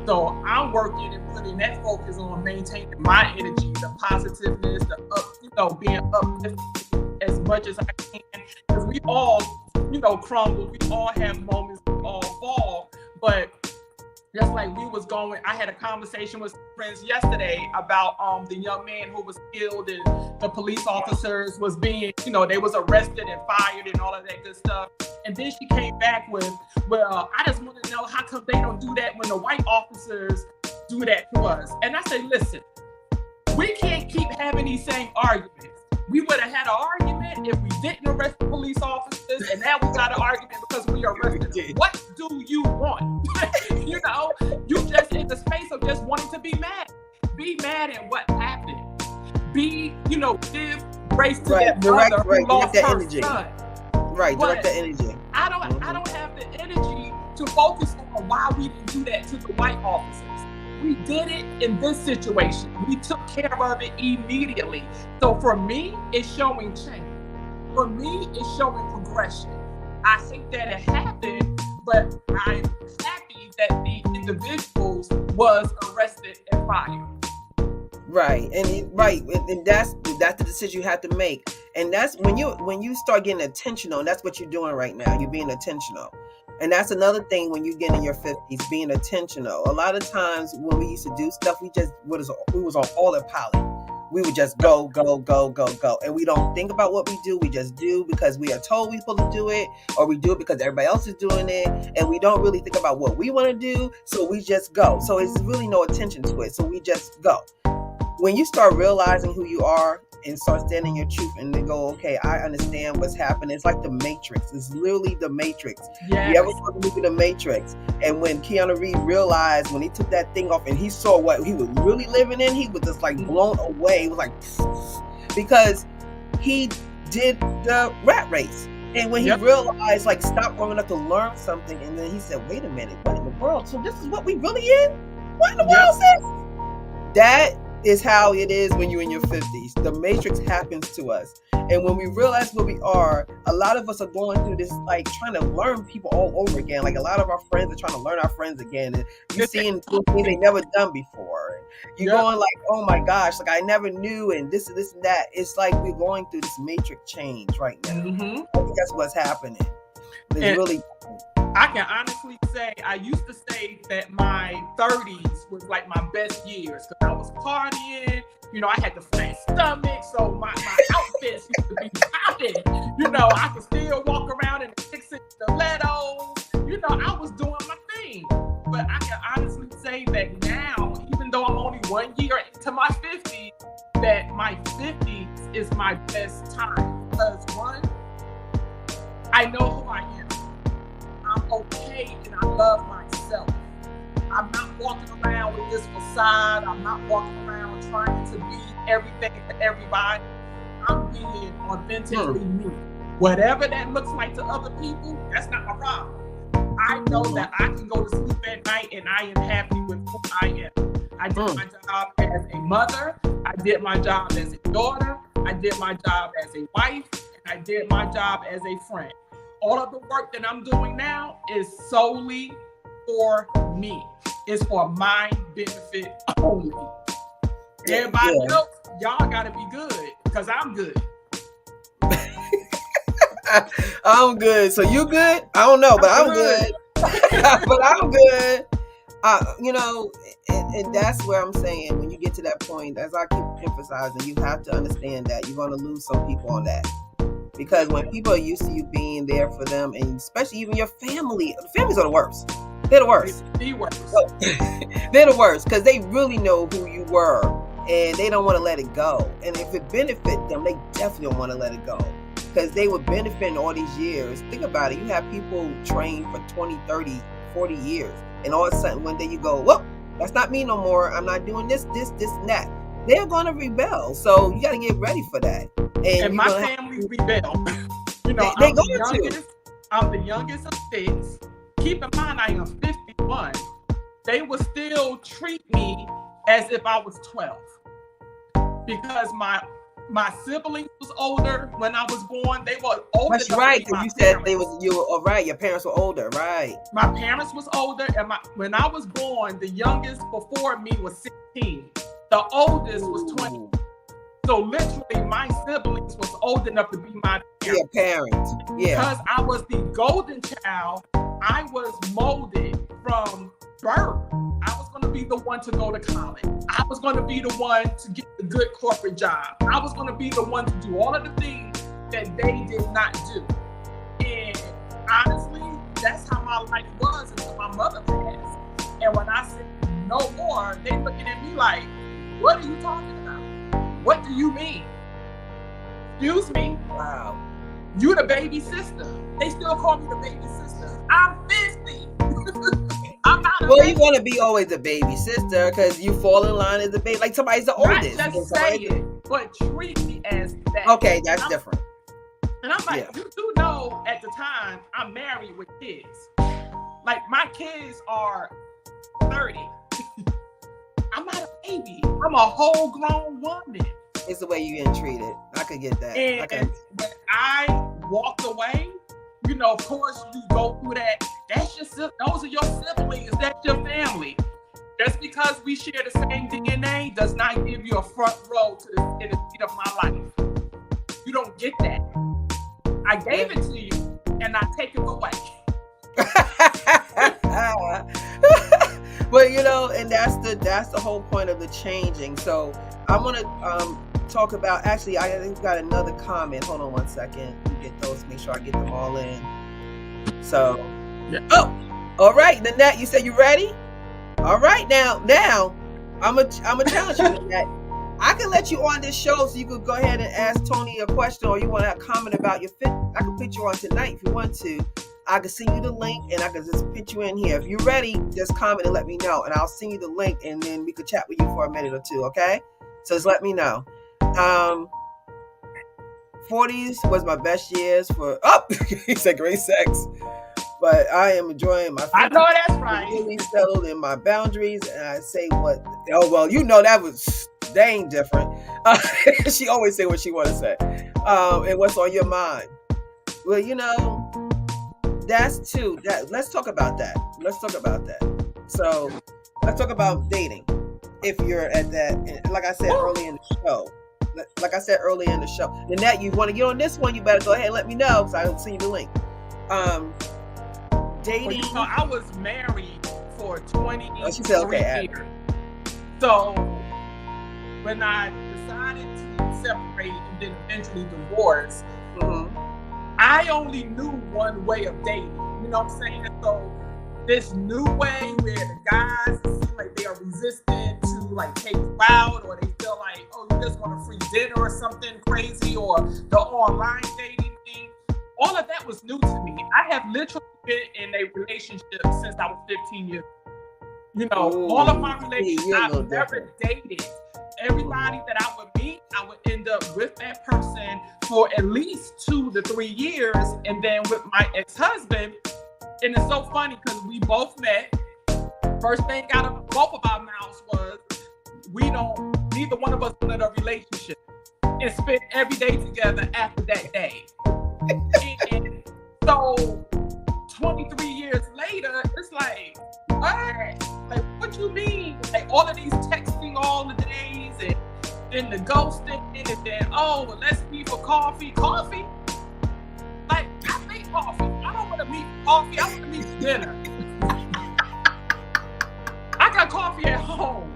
So I'm working and putting that focus on maintaining my energy, the positiveness, being uplifted as much as I can. Because we all, crumble. We all have moments. We all fall. But just like I had a conversation with friends yesterday about the young man who was killed, and the police officers was being, they was arrested and fired and all of that good stuff. And then she came back with, well, I just want to know how come they don't do that when the white officers do that to us. And I say, listen, we can't keep having these same arguments. We would have had an argument if we didn't arrest the police officers, and now we got an argument because we arrested them. What do you want? You just in the space of just wanting to be mad. Be mad at what happened. Give grace to that mother who lost her son. Right, direct the energy. I don't have the energy to focus on why we didn't do that to the white officers. We did it in this situation. We took care of it immediately. So for me, it's showing change. For me, it's showing progression. I hate that it happened, but I'm happy that the individuals was arrested and fired. Right, and that's the decision you have to make. And that's when you start getting intentional. And that's what you're doing right now. You're being intentional. And that's another thing when you get in your 50s, being intentional. A lot of times when we used to do stuff, we was on autopilot. We would just go. And we don't think about what we do. We just do because we are told we're supposed to do it, or we do it because everybody else is doing it. And we don't really think about what we want to do. So we just go. So it's really no attention to it. So we just go. When you start realizing who you are and start standing your truth and then go, okay, I understand what's happening. It's like the Matrix. It's literally the Matrix. Yes. You ever saw the movie The Matrix? And when Keanu Reeves realized when he took that thing off and he saw what he was really living in, he was just like blown away. It was like, because he did the rat race. And when he realized, like, stop long enough to learn something, and then he said, wait a minute, what in the world? So this is what we really in? What in the world is this? That is how it is when you're in your 50s. The Matrix happens to us. And when we realize where we are, a lot of us are going through this, like, trying to learn people all over again. Like, a lot of our friends are trying to learn our friends again. And you're seeing things they never done before. And you're going like, oh my gosh, like I never knew, and this and that. It's like we're going through this Matrix change right now. Mm-hmm. I think that's what's happening. It's really... I can honestly say, I used to say that my 30s was like my best years because I was partying. I had the flat stomach, so my outfits used to be popping. I could still walk around in the 6-inch stilettos. I was doing my thing. But I can honestly say that now, even though I'm only 1 year into my 50s, that my 50s is my best time. Because one, I know who I am. I'm okay and I love myself. I'm not walking around with this facade. I'm not walking around trying to be everything to everybody. I'm being authentically me. Whatever that looks like to other people, that's not my problem. I know that I can go to sleep at night and I am happy with who I am. I did my job as a mother. I did my job as a daughter. I did my job as a wife. And I did my job as a friend. All of the work that I'm doing now is solely for me. It's for my benefit only. Everybody else, y'all gotta be good because I'm good. I'm good. So you good? I don't know, but I'm good. But I'm good. And that's where I'm saying, when you get to that point, as I keep emphasizing, you have to understand that you're going to lose some people on that. Because when people are used to you being there for them, and especially even your family, the families are the worst. They're the worst. The worst. They're the worst because they really know who you were and they don't want to let it go. And if it benefit them, they definitely don't want to let it go because they were benefiting all these years. Think about it. You have people trained for 20, 30, 40 years. And all of a sudden, one day you go, well, that's not me no more. I'm not doing this, and that. They're going to rebel. So you got to get ready for that. And my family rebelled. I'm the youngest of 6. Keep in mind, I am 51. They would still treat me as if I was 12. Because my My siblings was older when I was born. They were older. That's right, because you said you were right. Your parents were older, right? My parents was older, and when I was born, the youngest before me was 16. The oldest was 20. So literally, my siblings was old enough to be my parents. Your parents, yeah. Because I was the golden child, I was molded from birth. I was going to be the one to go to college. I was going to be the one to get the good corporate job. I was going to be the one to do all of the things that they did not do. And honestly, that's how my life was until my mother passed. And when I said no more, they looking at me like, what are you talking about? What do you mean? Excuse me? Wow. You the baby sister. They still call me the baby sister. I'm 50. I'm not a Well, baby. you're going to be always a baby sister because you fall in line as a baby. Like somebody's the oldest. Not just say it, but treat me as that. Okay, that's different. And I'm like, you do know at the time I'm married with kids. Like my kids are 30. I'm not a baby. I'm a whole grown woman. It's the way you're getting treated. I could get that. And when I walked away, you know, of course you go through that. That's your those are your siblings. That's your family. Just because we share the same DNA does not give you a front row in the seat of my life. You don't get that. I gave it to you, and I take it away. But you know, and that's the whole point of the changing. So I want to talk about. Actually, I think got another comment. Hold on one second. Get those. Make sure I get them all in. So, yeah. Oh, all right, Nanette. You said you ready? All right, now I'm a challenge you, Nanette. I can let you on this show so you could go ahead and ask Toni a question, or you want to comment about your fit. I can put you on tonight if you want to. I can send you the link and I can just put you in here. If you're ready, just comment and let me know, and I'll send you the link, and then we could chat with you for a minute or two. Okay? So just let me know. 40s was my best years for. Oh, he said great sex. But I am enjoying my. I know that's right. Really settled in my boundaries, and I say what. Oh well, you know that was dang different. She always say what she want to say, and what's on your mind. Well, you know, that's too. Let's talk about that. So, let's talk about dating. If you're at that, like I said early in the show. Nanette, you want to get on this one? You better go ahead and let me know, so I'll send you the link. Dating. Well, you know, I was married for 20 she said, okay, years. So when I decided to separate and then eventually divorce, I only knew one way of dating. You know what I'm saying? So this new way where the guys seem like they are resistant to like take you out, or they feel like, oh, you just want a free dinner or something crazy, or the online dating thing. All of that was new to me. I have literally been in a relationship since I was 15 years old. You know, all of my relationships, I've never dated. Everybody that I would meet, I would end up with that person for at least 2 to 3 years. And then with my ex-husband, and it's so funny because we both met. First thing out of both of our mouths was, neither one of us wanted a relationship, and spent every day together after that day. And so 23 years later, it's like, what? Like, what you mean? Like, all of these texting all the days, and then the ghosting, and then, oh, well, let's meet for coffee. Coffee? Like, I make coffee. I don't want to meet for coffee. I want to meet for dinner. I got coffee at home.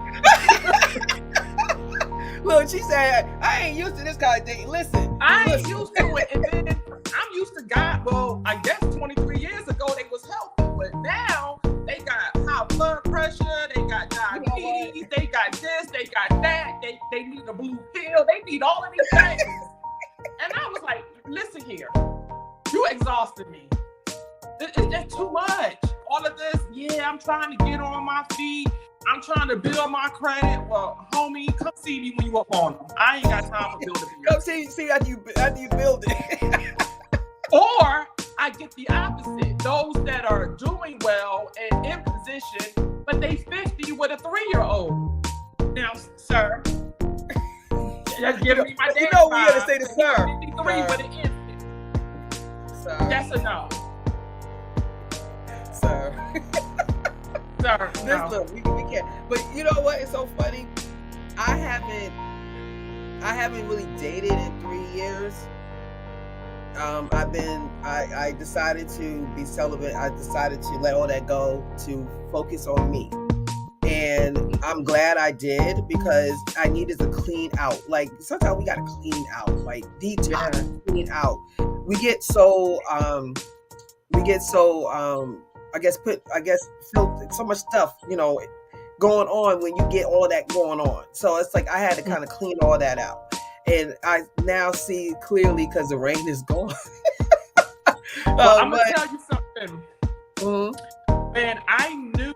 Look, she said, I ain't used to this kind of thing. Listen. I ain't used to it. And then I'm used to God. Well, I guess 23 years ago they was healthy. But now they got high blood pressure. They got diabetes. They got this. They got that. They need a blue pill. They need all of these things. And I was like, listen here. You exhausted me. It's just too much. All of this, yeah, I'm trying to get on my feet. I'm trying to build my credit. Well, homie, come see me when you up on them. I ain't got time for building. Come see after you build it. Or I get the opposite. Those that are doing well and in position, but they 50 with a 3-year-old. Now, sir, Just give me my dad. You know we gotta say the sir. 53 with an instant. Sir. Yes or no? Sir. Sir, no. Look, we can't. But you know what? It's so funny. I haven't really dated in 3 years. I decided to be celibate. I decided to let all that go to focus on me. And I'm glad I did, because I needed to clean out. Like, sometimes we gotta clean out, like detox, clean out. We get so I guess feel so much stuff, going on when you get all that going on. So it's like I had to kind of clean all that out. And I now see clearly because the rain is gone. Well, I'm going to tell you something. Mm-hmm. Man, I knew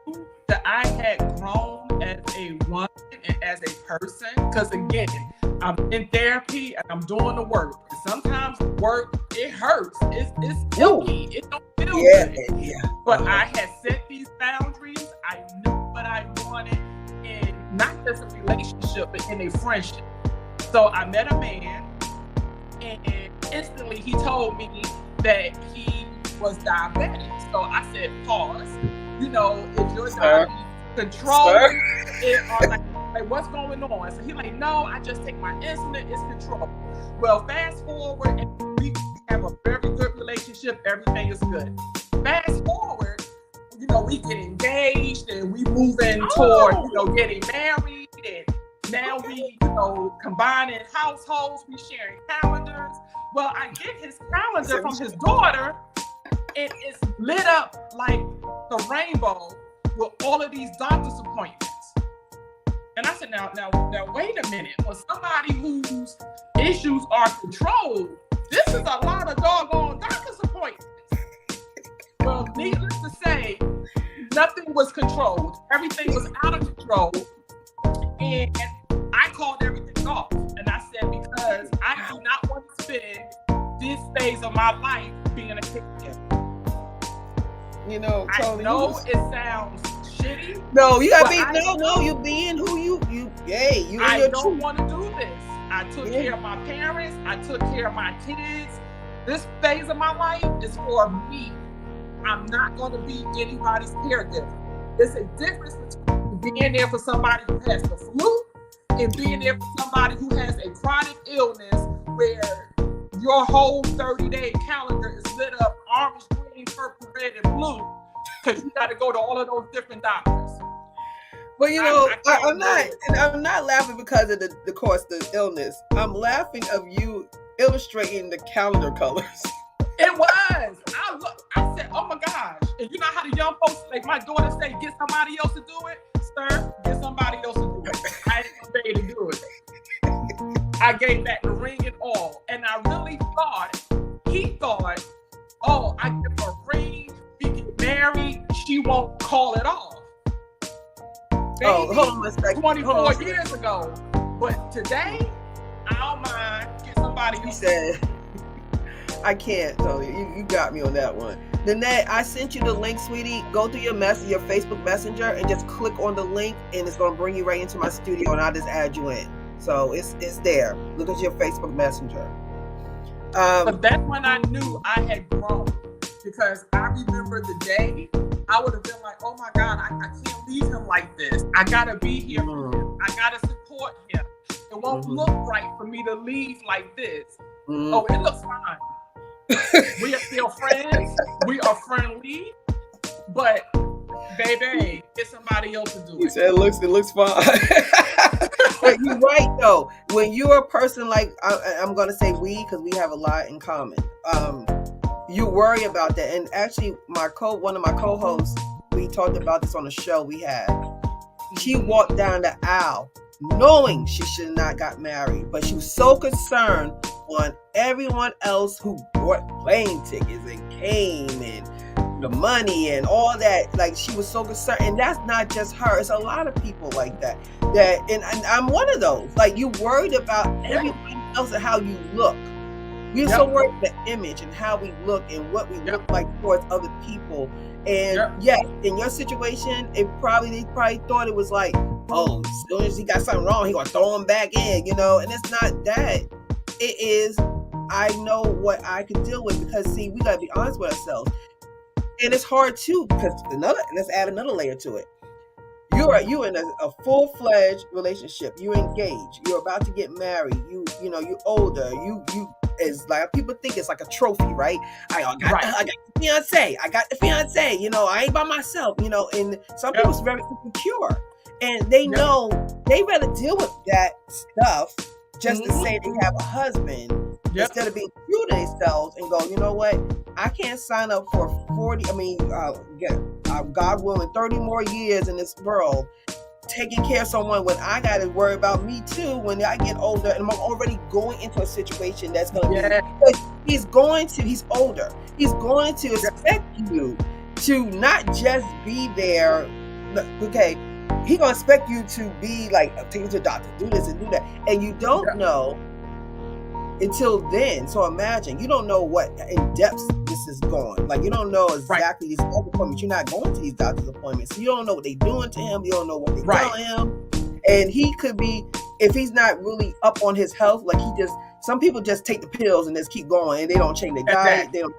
that I had grown as a woman and as a person. Because again, I'm in therapy and I'm doing the work. Sometimes work, it hurts. It's icky. It don't feel good. Yeah. But I had set these boundaries. I knew what I wanted in not just a relationship, but in a friendship. So I met a man, and instantly he told me that he was diabetic. So I said, pause. If you're diabetes control it, or like what's going on? So he's like, no, I just take my insulin, it's controlled. Well, fast forward, and we have a very good relationship, everything is good. Fast forward, we get engaged and we moving toward, getting married, and now we, combining households, we sharing calendars. Well, I get his calendar from his daughter, and it's lit up like the rainbow with all of these doctor's appointments. And I said, now, wait a minute. For somebody whose issues are controlled, this is a lot of doggone doctor's appointments. Well, needless to say, nothing was controlled. Everything was out of control. And I called everything off. And I said, because I do not want to spend this phase of my life being a caregiver. Tony, I know it sounds shitty. No, you gotta be, you being who you I don't want to do this. I took care of my parents. I took care of my kids. This phase of my life is for me. I'm not going to be anybody's caregiver. There's a difference between being there for somebody who has the flu and being there for somebody who has a chronic illness where your whole 30-day calendar is lit up orange, green, purple, red, and blue because you got to go to all of those different doctors. Well, I'm not laughing because of the illness. I'm laughing of you illustrating the calendar colors. It was. I said, oh my gosh. And you know how the young folks, like my daughter say, get somebody else to do it? Sir, get somebody else to do it. I didn't pay to do it. I gave back the ring and all. And I really he thought, oh, I give her a ring, we get married, she won't call it off. Baby, hold on a second. 24 years ago. But today, I don't mind. Get somebody else. He said, I can't, Tony. You got me on that one. Nanette, I sent you the link, sweetie. Go through your Facebook Messenger and just click on the link, and it's gonna bring you right into my studio, and I'll just add you in. So it's there. Look at your Facebook Messenger. But that's when I knew I had grown, because I remember the day I would have been like, oh my God, I can't leave him like this. I gotta be here for him. I gotta support him. It won't look right for me to leave like this. Oh, it looks fine. We are still friends. We are friendly, but baby, get somebody else to do it. You said it looks fine. But you're right though. When you're a person like I'm gonna say we, because we have a lot in common. You worry about that, and actually, one of my co-hosts, we talked about this on a show we had. She walked down the aisle knowing she should not got married, but she was so concerned on everyone else who bought plane tickets and came and the money and all that. Like, she was so concerned, and that's not just her. It's a lot of people like that. And I'm one of those. Like, you worried about everyone else and how you look. We're so worried about the image and how we look and what we look like towards other people. And Yep. yeah, in your situation, they probably thought it was like, oh, as soon as he got something wrong, he gonna throw him back in, and it's not that. It is, I know what I can deal with, because see, we gotta be honest with ourselves. And it's hard too, because let's add another layer to it. You're in a full-fledged relationship. You're engaged. You're about to get married. You're older. You it's like people think it's like a trophy, right? I got the fiance. I got the fiance. I ain't by myself. And some people's very insecure, and they know they rather deal with that stuff just to say they have a husband, instead of being true to themselves and go, you know what? I can't sign up for 40. God willing, 30 more years in this world, taking care of someone when I got to worry about me too when I get older, and I'm already going into a situation that's going to be. He's older. He's going to expect you to not just be there. Okay, he's going to expect you to be like, take you to the doctor, do this and do that, and you don't know until then. So imagine, you don't know what in depth this is going. Like, you don't know exactly these doctor appointments. You're not going to these doctor's appointments, so you don't know what they're doing to him. You don't know what they're telling him. And he could be, if he's not really up on his health, like some people just take the pills and just keep going, and they don't change their diet. They don't.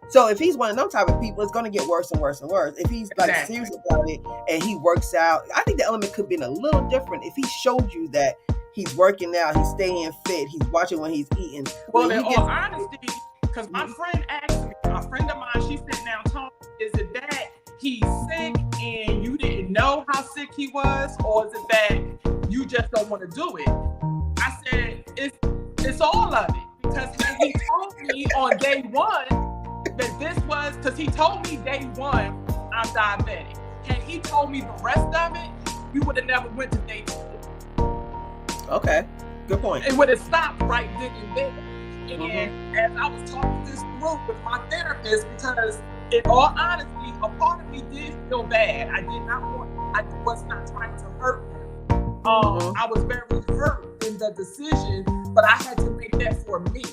So if he's one of them type of people, it's going to get worse and worse and worse. If he's like serious about it and he works out, I think the element could be a little different if he showed you that he's working out, he's staying fit, he's watching when he's eating. Well, in all honesty, because my friend asked me, a friend of mine, she said, now, Toni, is it that he's sick and you didn't know how sick he was, or is it that you just don't want to do it? I said, it's all of it, because he told me on day one that this was, because he told me day one, I'm diabetic. Had he told me the rest of it, we would have never went to day two. Okay, good point. It would have stopped right then and there. And as I was talking this through with my therapist, because in all honesty, a part of me did feel bad. I was not trying to hurt him. I was very hurt in the decision, but I had to make that for me.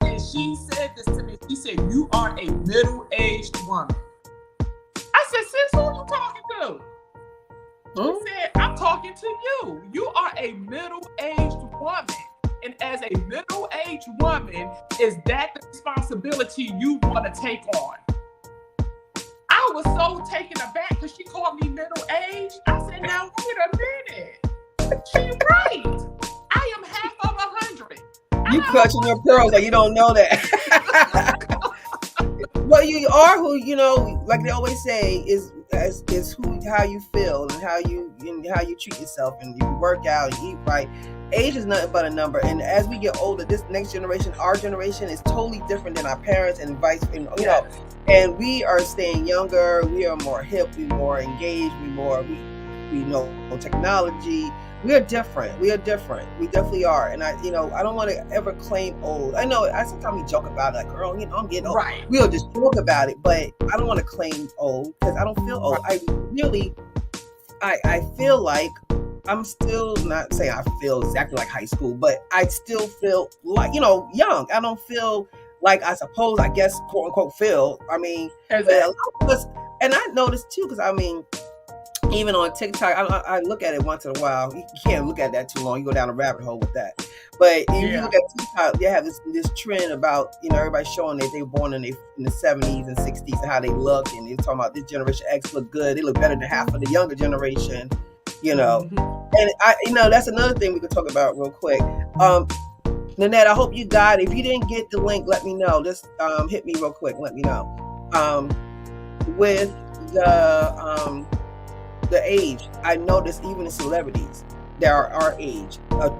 And she said this to me. She said, you are a middle-aged woman. I said, sis, who are you talking to? She said, I'm talking to you. You are a middle-aged woman. And as a middle-aged woman, is that the responsibility you want to take on? I was so taken aback because she called me middle-aged. I said, now wait a minute. She's right. I am half of 100. You clutching your pearls like you don't know that. Well, you are who, like they always say, is how you feel and how you treat yourself, and you work out and eat right. Age is nothing but a number, and as we get older, this next generation, our generation, is totally different than our parents and and we are staying younger. We are more hip, we more engaged, we know technology. We are different. We definitely are. And I don't want to ever claim old. I know sometimes we joke about it, like, girl, I'm getting old. Right. We'll just joke about it, but I don't want to claim old because I don't feel old. Right. I feel like I'm still, not saying I feel exactly like high school, but I still feel like, young. I don't feel like I guess, quote unquote, feel. I mean, exactly. A lot of us, and I noticed too, because even on TikTok, I look at it once in a while. You can't look at that too long. You go down a rabbit hole with that. But if you look at TikTok, they have this trend about, everybody showing that they were born in the 70s and 60s and how they look. And they're talking about this Generation X look good. They look better than half of the younger generation, And that's another thing we could talk about real quick. Nanette, I hope you got it. If you didn't get the link, let me know. Just hit me real quick. Let me know. With the age, I noticed even in celebrities that are our age, a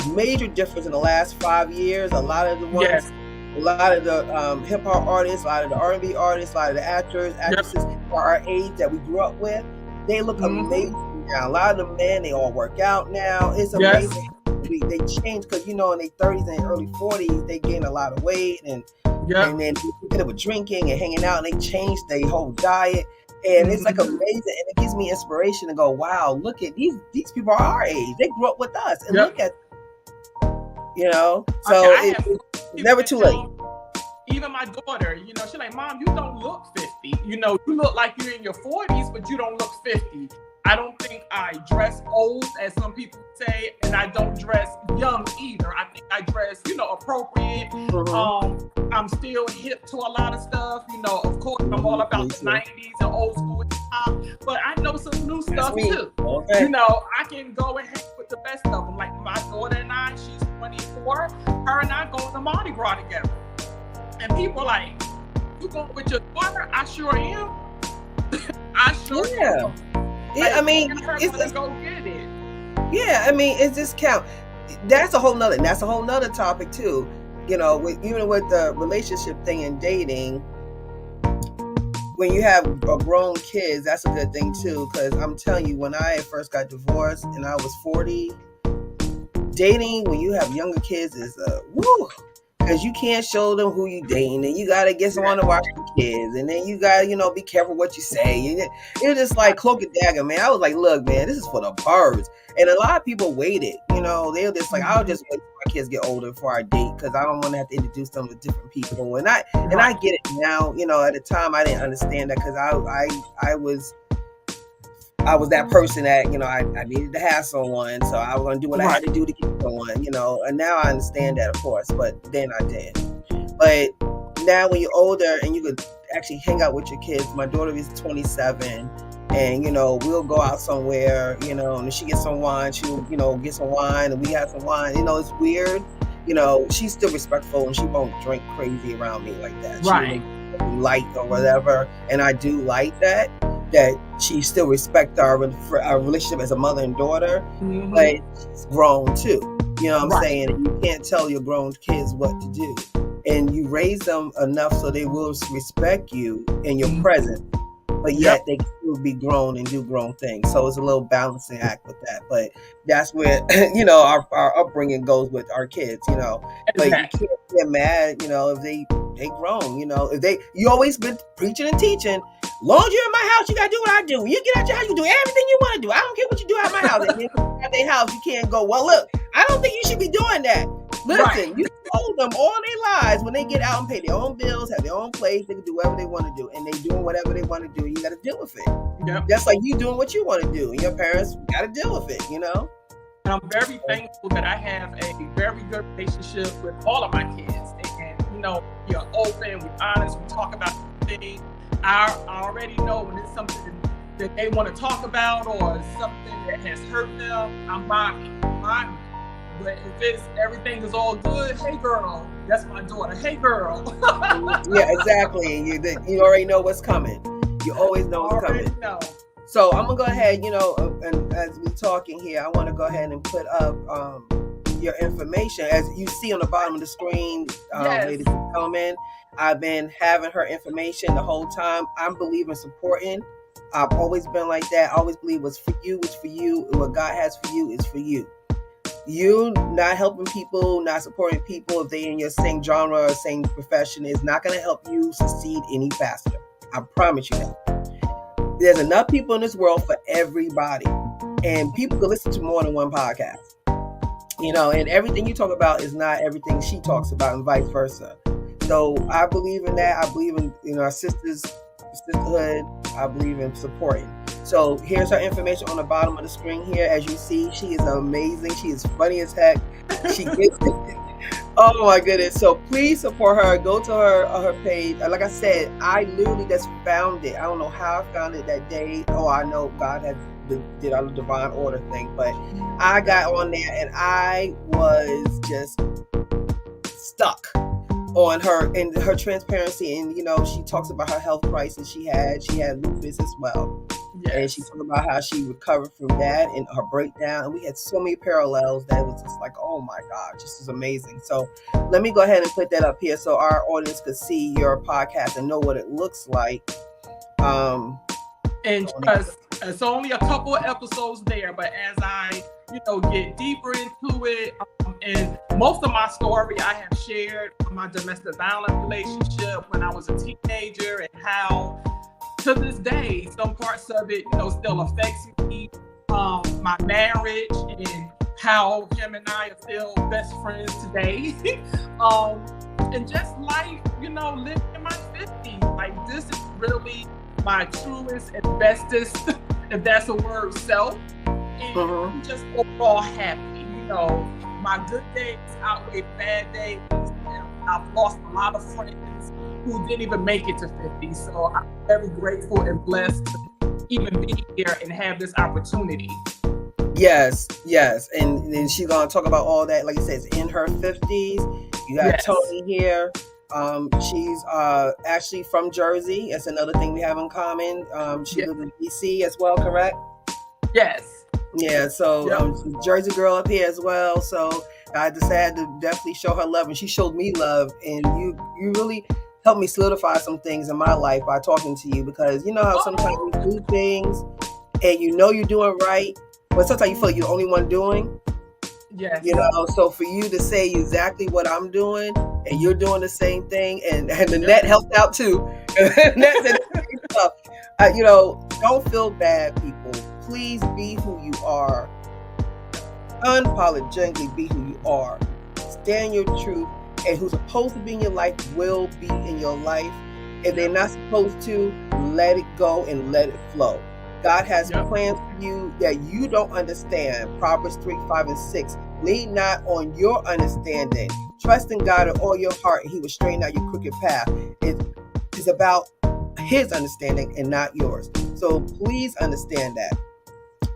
major difference in the last 5 years. A lot of the ones, a lot of the hip hop artists, a lot of the R&B artists, a lot of the actresses are our age that we grew up with. They look amazing now. A lot of the men, they all work out now. It's amazing. They change because in their 30s and early 40s, they gain a lot of weight and then they get up with drinking and hanging out, and they change their whole diet. And it's like amazing, and it gives me inspiration to go, wow, look at these people are our age. They grew up with us, and look at, so it's never too late. even my daughter, you know, she's like, Mom, you don't look 50. You know, you look like you're in your 40s, but you don't look 50. I don't think I dress old, as some people say, and I don't dress young either. I think I dress, you know, appropriate. I'm still hip to a lot of stuff. You know, of course, I'm all about the 90s and old school hip hop, but I know some new stuff too. Okay. You know, I can go and hang with the best of them. Like my daughter and I, she's 24. Her and I go to Mardi Gras together. And people are like, you going with your daughter? I sure am. I sure am. Yeah, I mean, it's go get it. Yeah, I mean, it's just count. That's a whole nother topic too. You know, even with the relationship thing and dating, when you have grown kids, that's a good thing too. Because I'm telling you, when I first got divorced and I was 40, dating when you have younger kids is woo. Because you can't show them who you dating, and you gotta get someone to watch the kids, and then you gotta, you know, be careful what you say. It's just like cloak and dagger, man. I was like, look, man, this is for the birds. And a lot of people waited, you know, they were just like, I'll just wait till my kids get older before I date, because I don't want to have to introduce them to different people. And I get it now. You know, at the time I didn't understand that, because I was that person that, you know, I needed to have someone, so I was going to do what I had to do to get someone, you know, and now I understand that, of course, but then I didn't. But now when you're older and you could actually hang out with your kids, my daughter is 27, and, you know, we'll go out somewhere, you know, and if she gets some wine, she'll, you know, get some wine, and we have some wine. You know, it's weird. You know, she's still respectful, and she won't drink crazy around me like that. Right. She will light or whatever, and I do like that she still respect our relationship as a mother and daughter, but she's grown too. You know what I'm saying? And you can't tell your grown kids what to do. And you raise them enough so they will respect you in your presence, but yet they can still be grown and do grown things. So it's a little balancing act with that. But that's where, you know, our upbringing goes with our kids, you know. But you can't get mad, you know, if they grown, you know. You always been preaching and teaching. Long as you're in my house, you gotta do what I do. When you get out your house, you do everything you want to do. I don't care what you do out my house. And then at their house, you can't go, well, look, I don't think you should be doing that. Listen, you told them all their lives when they get out and pay their own bills, have their own place, they can do whatever they want to do. And they doing whatever they want to do. You got to deal with it. Yep. Just like you doing what you want to do. And your parents got to deal with it, you know? And I'm very thankful that I have a very good relationship with all of my kids. And, you know, we're open, we're honest, we talk about things. I already know when it's something that they want to talk about or something that has hurt them, I'm mocking. But if everything is all good, hey girl, that's my daughter. Hey girl. Yeah, exactly. You already know what's coming. You always know what's coming. Know. So I'm gonna go ahead, you know, and as we're talking here, I want to go ahead and put up your information. As you see on the bottom of the screen, ladies and gentlemen, I've been having her information the whole time. I'm believing supporting. I've always been like that. I always believe what's for you is for you, and what God has for you is for you. You not helping people, not supporting people if they in your same genre or same profession is not going to help you succeed any faster. I promise you that. There's enough people in this world for everybody, and people can listen to more than one podcast. You know, and everything you talk about is not everything she talks about, and vice versa. So I believe in that. I believe in, you know, our sisterhood. I believe in supporting. So here's her information on the bottom of the screen here. As you see, she is amazing. She is funny as heck. She gets it. Oh my goodness. So please support her. Go to her page. Like I said, I literally just found it. I don't know how I found it that day. Oh, I know God did a divine order thing, but I got on there and I was just stuck on her and her transparency. And, you know, she talks about her health crisis she had lupus as well. Yes. And she talked about how she recovered from that and her breakdown. And we had so many parallels that it was just like, oh my God, this is amazing. So let me go ahead and put that up here so our audience could see your podcast and know what it looks like. And trust, it's only a couple of episodes there, but as I, you know, get deeper into it, and most of my story I have shared my domestic violence relationship when I was a teenager and how to this day, some parts of it, you know, still affects me. My marriage and how him and I are still best friends today. and just life, living in my 50s. Like, this is really my truest and bestest, if that's a word, self. And I'm just overall happy. My good days outweigh bad days. And I've lost a lot of friends who didn't even make it to 50. So I'm very grateful and blessed to even be here and have this opportunity. Yes. And then she's going to talk about all that. Like you said, it's in her 50s. You got Yes. Toni here. She's actually from Jersey. It's another thing we have in common. She lives in DC as well, correct? Yes. Yeah, so she's a Jersey girl up here as well. So I decided to definitely show her love, and she showed me love. And you really helped me solidify some things in my life by talking to you, because you know how sometimes we do things and you're doing right, but sometimes you feel like you're the only one doing. Yes. So for you to say exactly what I'm doing and you're doing the same thing, and the net helped out too. Don't feel bad, people. Please be who you are. Unapologetically be who you are. Stand your truth, and who's supposed to be in your life will be in your life. If they're not supposed to, let it go and let it flow. God has plans for you that you don't understand. Proverbs 3, 5, and 6. Lean not on your understanding. Trust in God with all your heart, and He will straighten out your crooked path. It's about His understanding and not yours. So please understand that.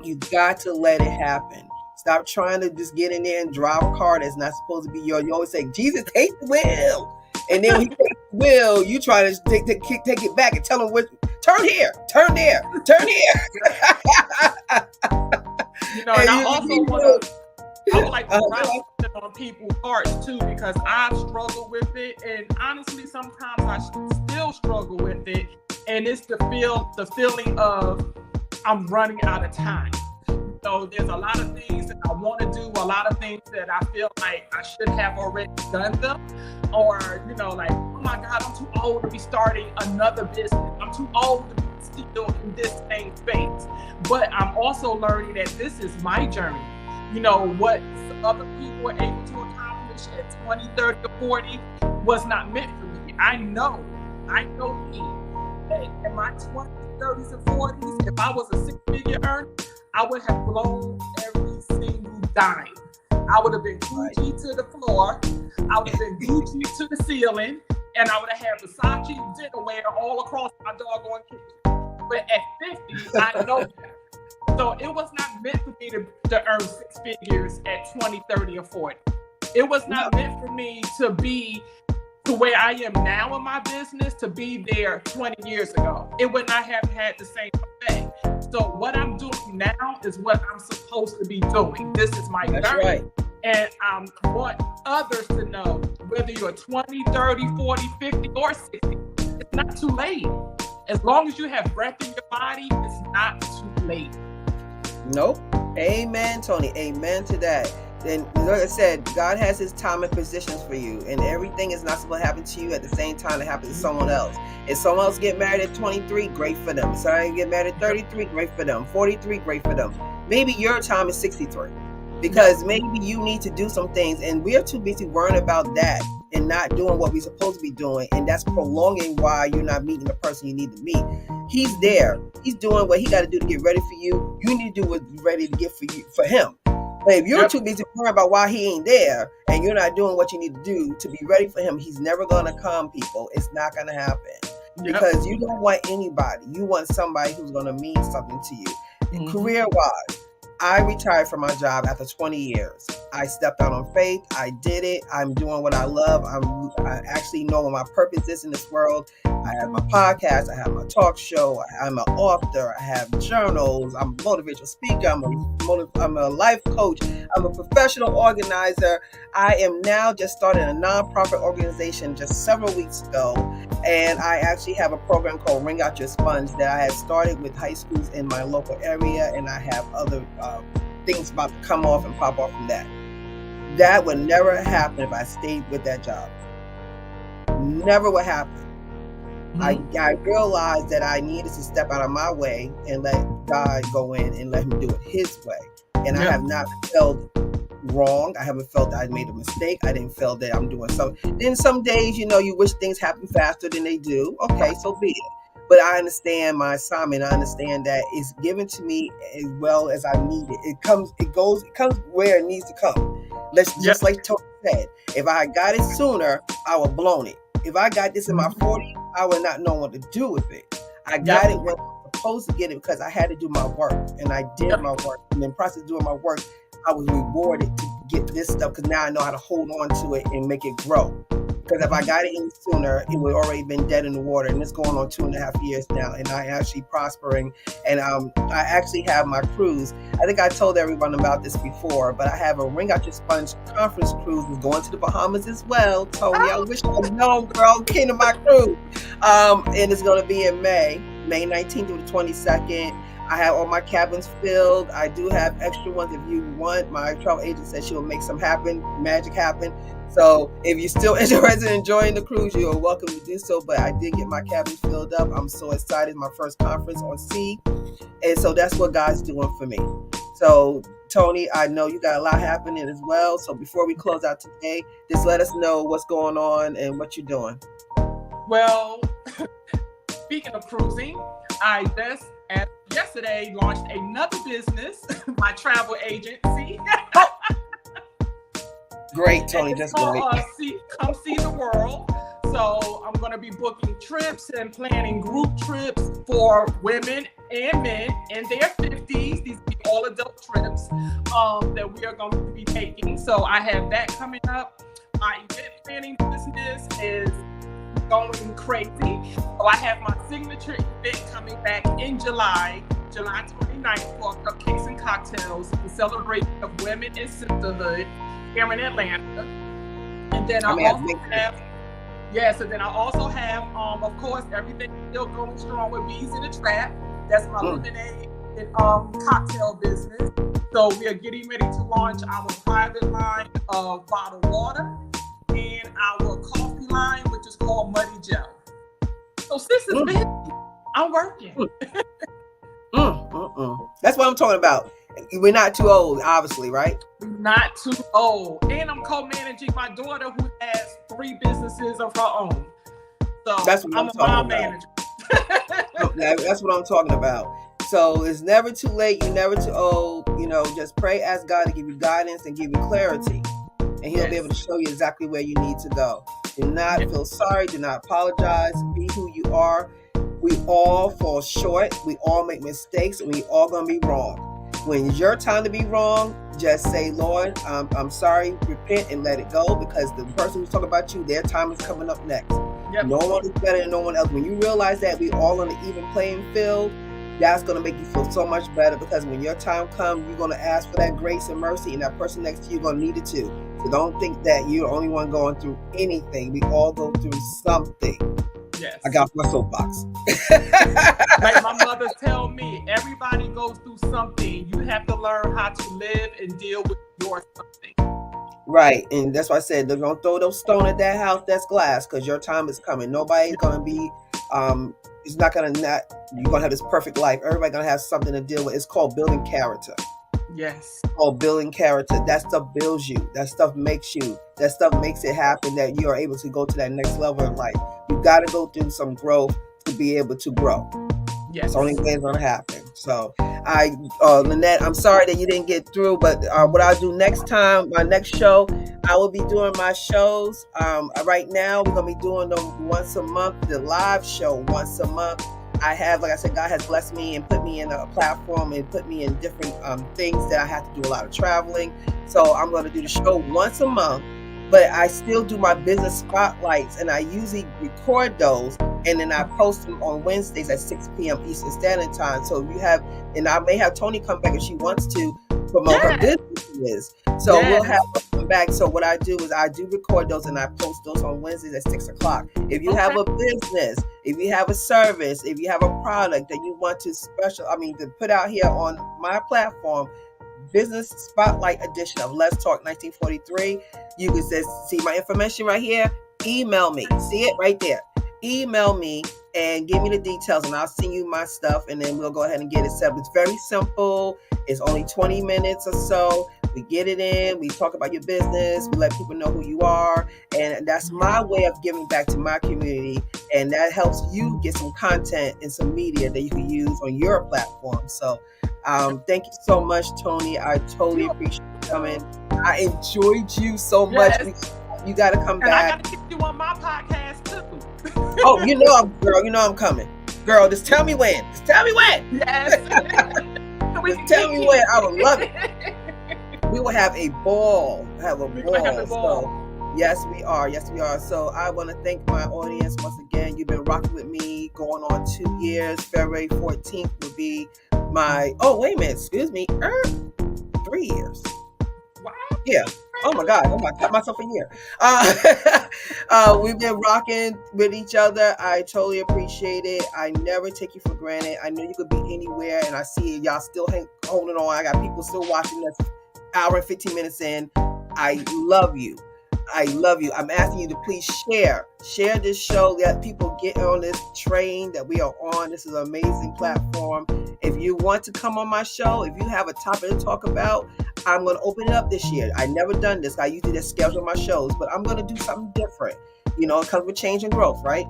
You got to let it happen. Stop trying to just get in there and drive a car that's not supposed to be yours. You always say, Jesus, take the wheel. And then when He takes the wheel, you try to take it back and tell Him, turn here, turn there, turn here. And I also I would like to write it on people's hearts too, because I've struggled with it, and honestly, sometimes I still struggle with it. And it's the feeling of I'm running out of time. So there's a lot of things that I want to do, a lot of things that I feel like I should have already done them, or like, oh my God, I'm too old to be starting another business. I'm too old to be still in this same space. But I'm also learning that this is my journey. What other people were able to accomplish at 20, 30, or 40 was not meant for me. I know me. That in my 20s, 30s, and 40s, if I was a six-figure earner, I would have blown every single dime. I would have been Gucci to the floor. I would have been Gucci to the ceiling. And I would have had Versace dinnerware all across my doggone kitchen. But at 50, I know that. So it was not meant for me to earn six figures at 20, 30, or 40. It was not meant for me to be to where I am now in my business, to be there 20 years ago. It would not have had the same effect. So what I'm doing now is what I'm supposed to be doing. This is my journey. Right. And I want others to know, whether you're 20, 30, 40, 50, or 60, it's not too late. As long as you have breath in your body, it's not too late. Nope. Amen, Toni. Amen to that. And like I said, God has His time and positions for you, and everything is not supposed to happen to you at the same time that happens to someone else. If someone else get married at 23, great for them. Somebody get married at 33, great for them. 43, great for them. Maybe your time is 63, because maybe you need to do some things, and we're too busy worrying about that and not doing what we're supposed to be doing, and that's prolonging why you're not meeting the person you need to meet. He's there. He's doing what He got to do to get ready for you. You need to do what's ready to get for Him. But if you're too busy worrying about why He ain't there, and you're not doing what you need to do to be ready for Him, He's never going to come, people. It's not going to happen. Because you don't want anybody. You want somebody who's going to mean something to you. Career-wise, I retired from my job after 20 years. I stepped out on faith. I did it. I'm doing what I love. I actually know what my purpose is in this world. I have my podcast. I have my talk show. I'm an author. I have journals. I'm a motivational speaker. I'm a life coach. I'm a professional organizer. I am now just starting a nonprofit organization just several weeks ago. And I actually have a program called Ring Out Your Sponge that I had started with high schools in my local area. And I have other things about to come off and pop off from that. That would never happen if I stayed with that job. Never would happen. I realized that I needed to step out of my way and let God go in and let Him do it His way. And I have not failed wrong. I haven't felt that I made a mistake. I didn't feel that I'm doing something. Then some days, you wish things happen faster than they do. Okay, so be it. But I understand my assignment. I understand that it's given to me as well as I need it. It comes where it needs to come. Let's Yep. just like Tony said, if I had got it sooner, I would have blown it. If I got this in my 40s, I would not know what to do with it. I got it when I was supposed to get it because I had to do my work, and I did my work. And in the process of doing my work, I was rewarded to get this stuff because now I know how to hold on to it and make it grow. Because if I got it in sooner, it would already been dead in the water, and it's going on 2.5 years now, and I actually prospering. And I actually have my cruise. I think I told everyone about this before, but I have a Ring Out Your Sponge conference cruise. Is going to the Bahamas as well, Toni. I wish I was known, girl. Came to my cruise, and it's going to be in May 19th through the 22nd. I have all my cabins filled. I do have extra ones if you want. My travel agent said she will make some magic happen. So if you're still interested in enjoying the cruise, you are welcome to do so. But I did get my cabins filled up. I'm so excited. My first conference on sea. And so that's what God's doing for me. So Toni, I know you got a lot happening as well. So before we close out today, just let us know what's going on and what you're doing. Well, speaking of cruising, I just yesterday launched another business, my travel agency. Great, Toni. That's great. Come see the world. So I'm going to be booking trips and planning group trips for women and men in their 50s. These are all adult trips that we are going to be taking. So I have that coming up. My event planning business is going crazy. So I have my signature event coming back in July 29th for Cupcakes and Cocktails, the celebration of women in sisterhood here in Atlanta. And then I also have, of course, everything still going strong with Bees in the Trap. That's my lemonade and cocktail business. So we are getting ready to launch our private line of bottled water and our coffee line, which is called Muddy Gel. So sis is busy. I'm working. That's what I'm talking about. We're not too old, obviously, right? We're not too old. And I'm co-managing my daughter who has 3 businesses of her own. So that's what I'm a mom manager. That's what I'm talking about. So it's never too late. You're never too old. Just pray, ask God to give you guidance and give you clarity. And he'll be able to show you exactly where you need to go. Do not feel sorry. Do not apologize. Be who you are. We all fall short. We all make mistakes. And we all going to be wrong. When it's your time to be wrong, just say, Lord, I'm sorry, repent and let it go, because the person who's talking about you, their time is coming up next. Yep. No one is better than no one else. When you realize that we all on the even playing field, that's going to make you feel so much better, because when your time comes, you're going to ask for that grace and mercy, and that person next to you is going to need it too. So don't think that you're the only one going through anything. We all go through something. Yes. I got my soapbox. Like my mother tell me, everybody goes through something. You have to learn how to live and deal with your something. Right, and that's why I said, don't throw those stones at that house that's glass, because your time is coming. Nobody's going to be, it's not going to you're going to have this perfect life. Everybody's going to have something to deal with. It's called building character. Yes. It's called building character. That stuff builds you. That stuff makes you. That stuff makes it happen that you are able to go to that next level in life. You got to go through some growth to be able to grow. Yes. It's the only way it's going to happen. So Lynette, I'm sorry that you didn't get through, but what I'll do next time, my next show, I will be doing my shows. Right now, we're going to be doing them once a month, the live show once a month. I have, like I said, God has blessed me and put me in a platform and put me in different things that I have to do a lot of traveling. So I'm going to do the show once a month, but I still do my business spotlights, and I usually record those, and then I post them on Wednesdays at 6 p.m. Eastern Standard Time. So you have, and I may have Toni come back if she wants to promote her businesses. So we'll have her come back. So what I do is I do record those, and I post those on Wednesdays at 6 o'clock. If you have a business, if you have a service, if you have a product that you want to to put out here on my platform, Business Spotlight edition of Let's Talk 1943, you can just see my information right here. Email me. See it right there. Email me and give me the details, and I'll send you my stuff, and then we'll go ahead and get it set up. It's very simple. It's only 20 minutes or so. We get it in, we talk about your business, we let people know who you are, and that's my way of giving back to my community, and that helps you get some content and some media that you can use on your platform. So thank you so much, Toni. I totally appreciate you coming. I enjoyed you so much. Yes. You got to come And back. I got to get you on my podcast too. Oh, girl, I'm coming. Girl, just tell me when. Just tell me when. Yes. Just tell me when. I would love it. We will have a ball. So, yes, we are. Yes, we are. So I want to thank my audience once again. You've been rocking with me going on 2 years. February 14th will be my, oh, wait a minute. Excuse me. 3 years. Wow. Yeah. Oh my God. I'm going to cut myself a year. We've been rocking with each other. I totally appreciate it. I never take you for granted. I know you could be anywhere, and I see y'all still holding on. I got people still watching this hour and 15 minutes in. I love you. I love you. I'm asking you to please share this show. Let people get on this train that we are on. This is an amazing platform. If you want to come on my show, if you have a topic to talk about, I'm going to open it up this year. I've never done this. I usually just schedule my shows, but I'm going to do something different. You know, it comes with change and growth, right?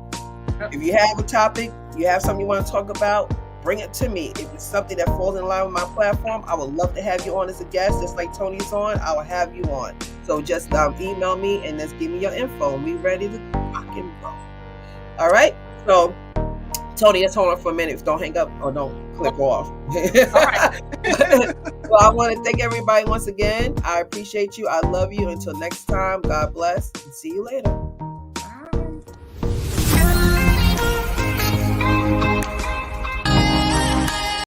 If you have a topic, you have something you want to talk about, bring it to me. If it's something that falls in line with my platform, I would love to have you on as a guest. Just like Toni's on, I will have you on. So just email me and just give me your info, and we ready to rock and roll. All right? So, Toni, let's hold on for a minute. Don't hang up or don't click off. All right. So I want to thank everybody once again. I appreciate you. I love you. Until next time, God bless, and see you later.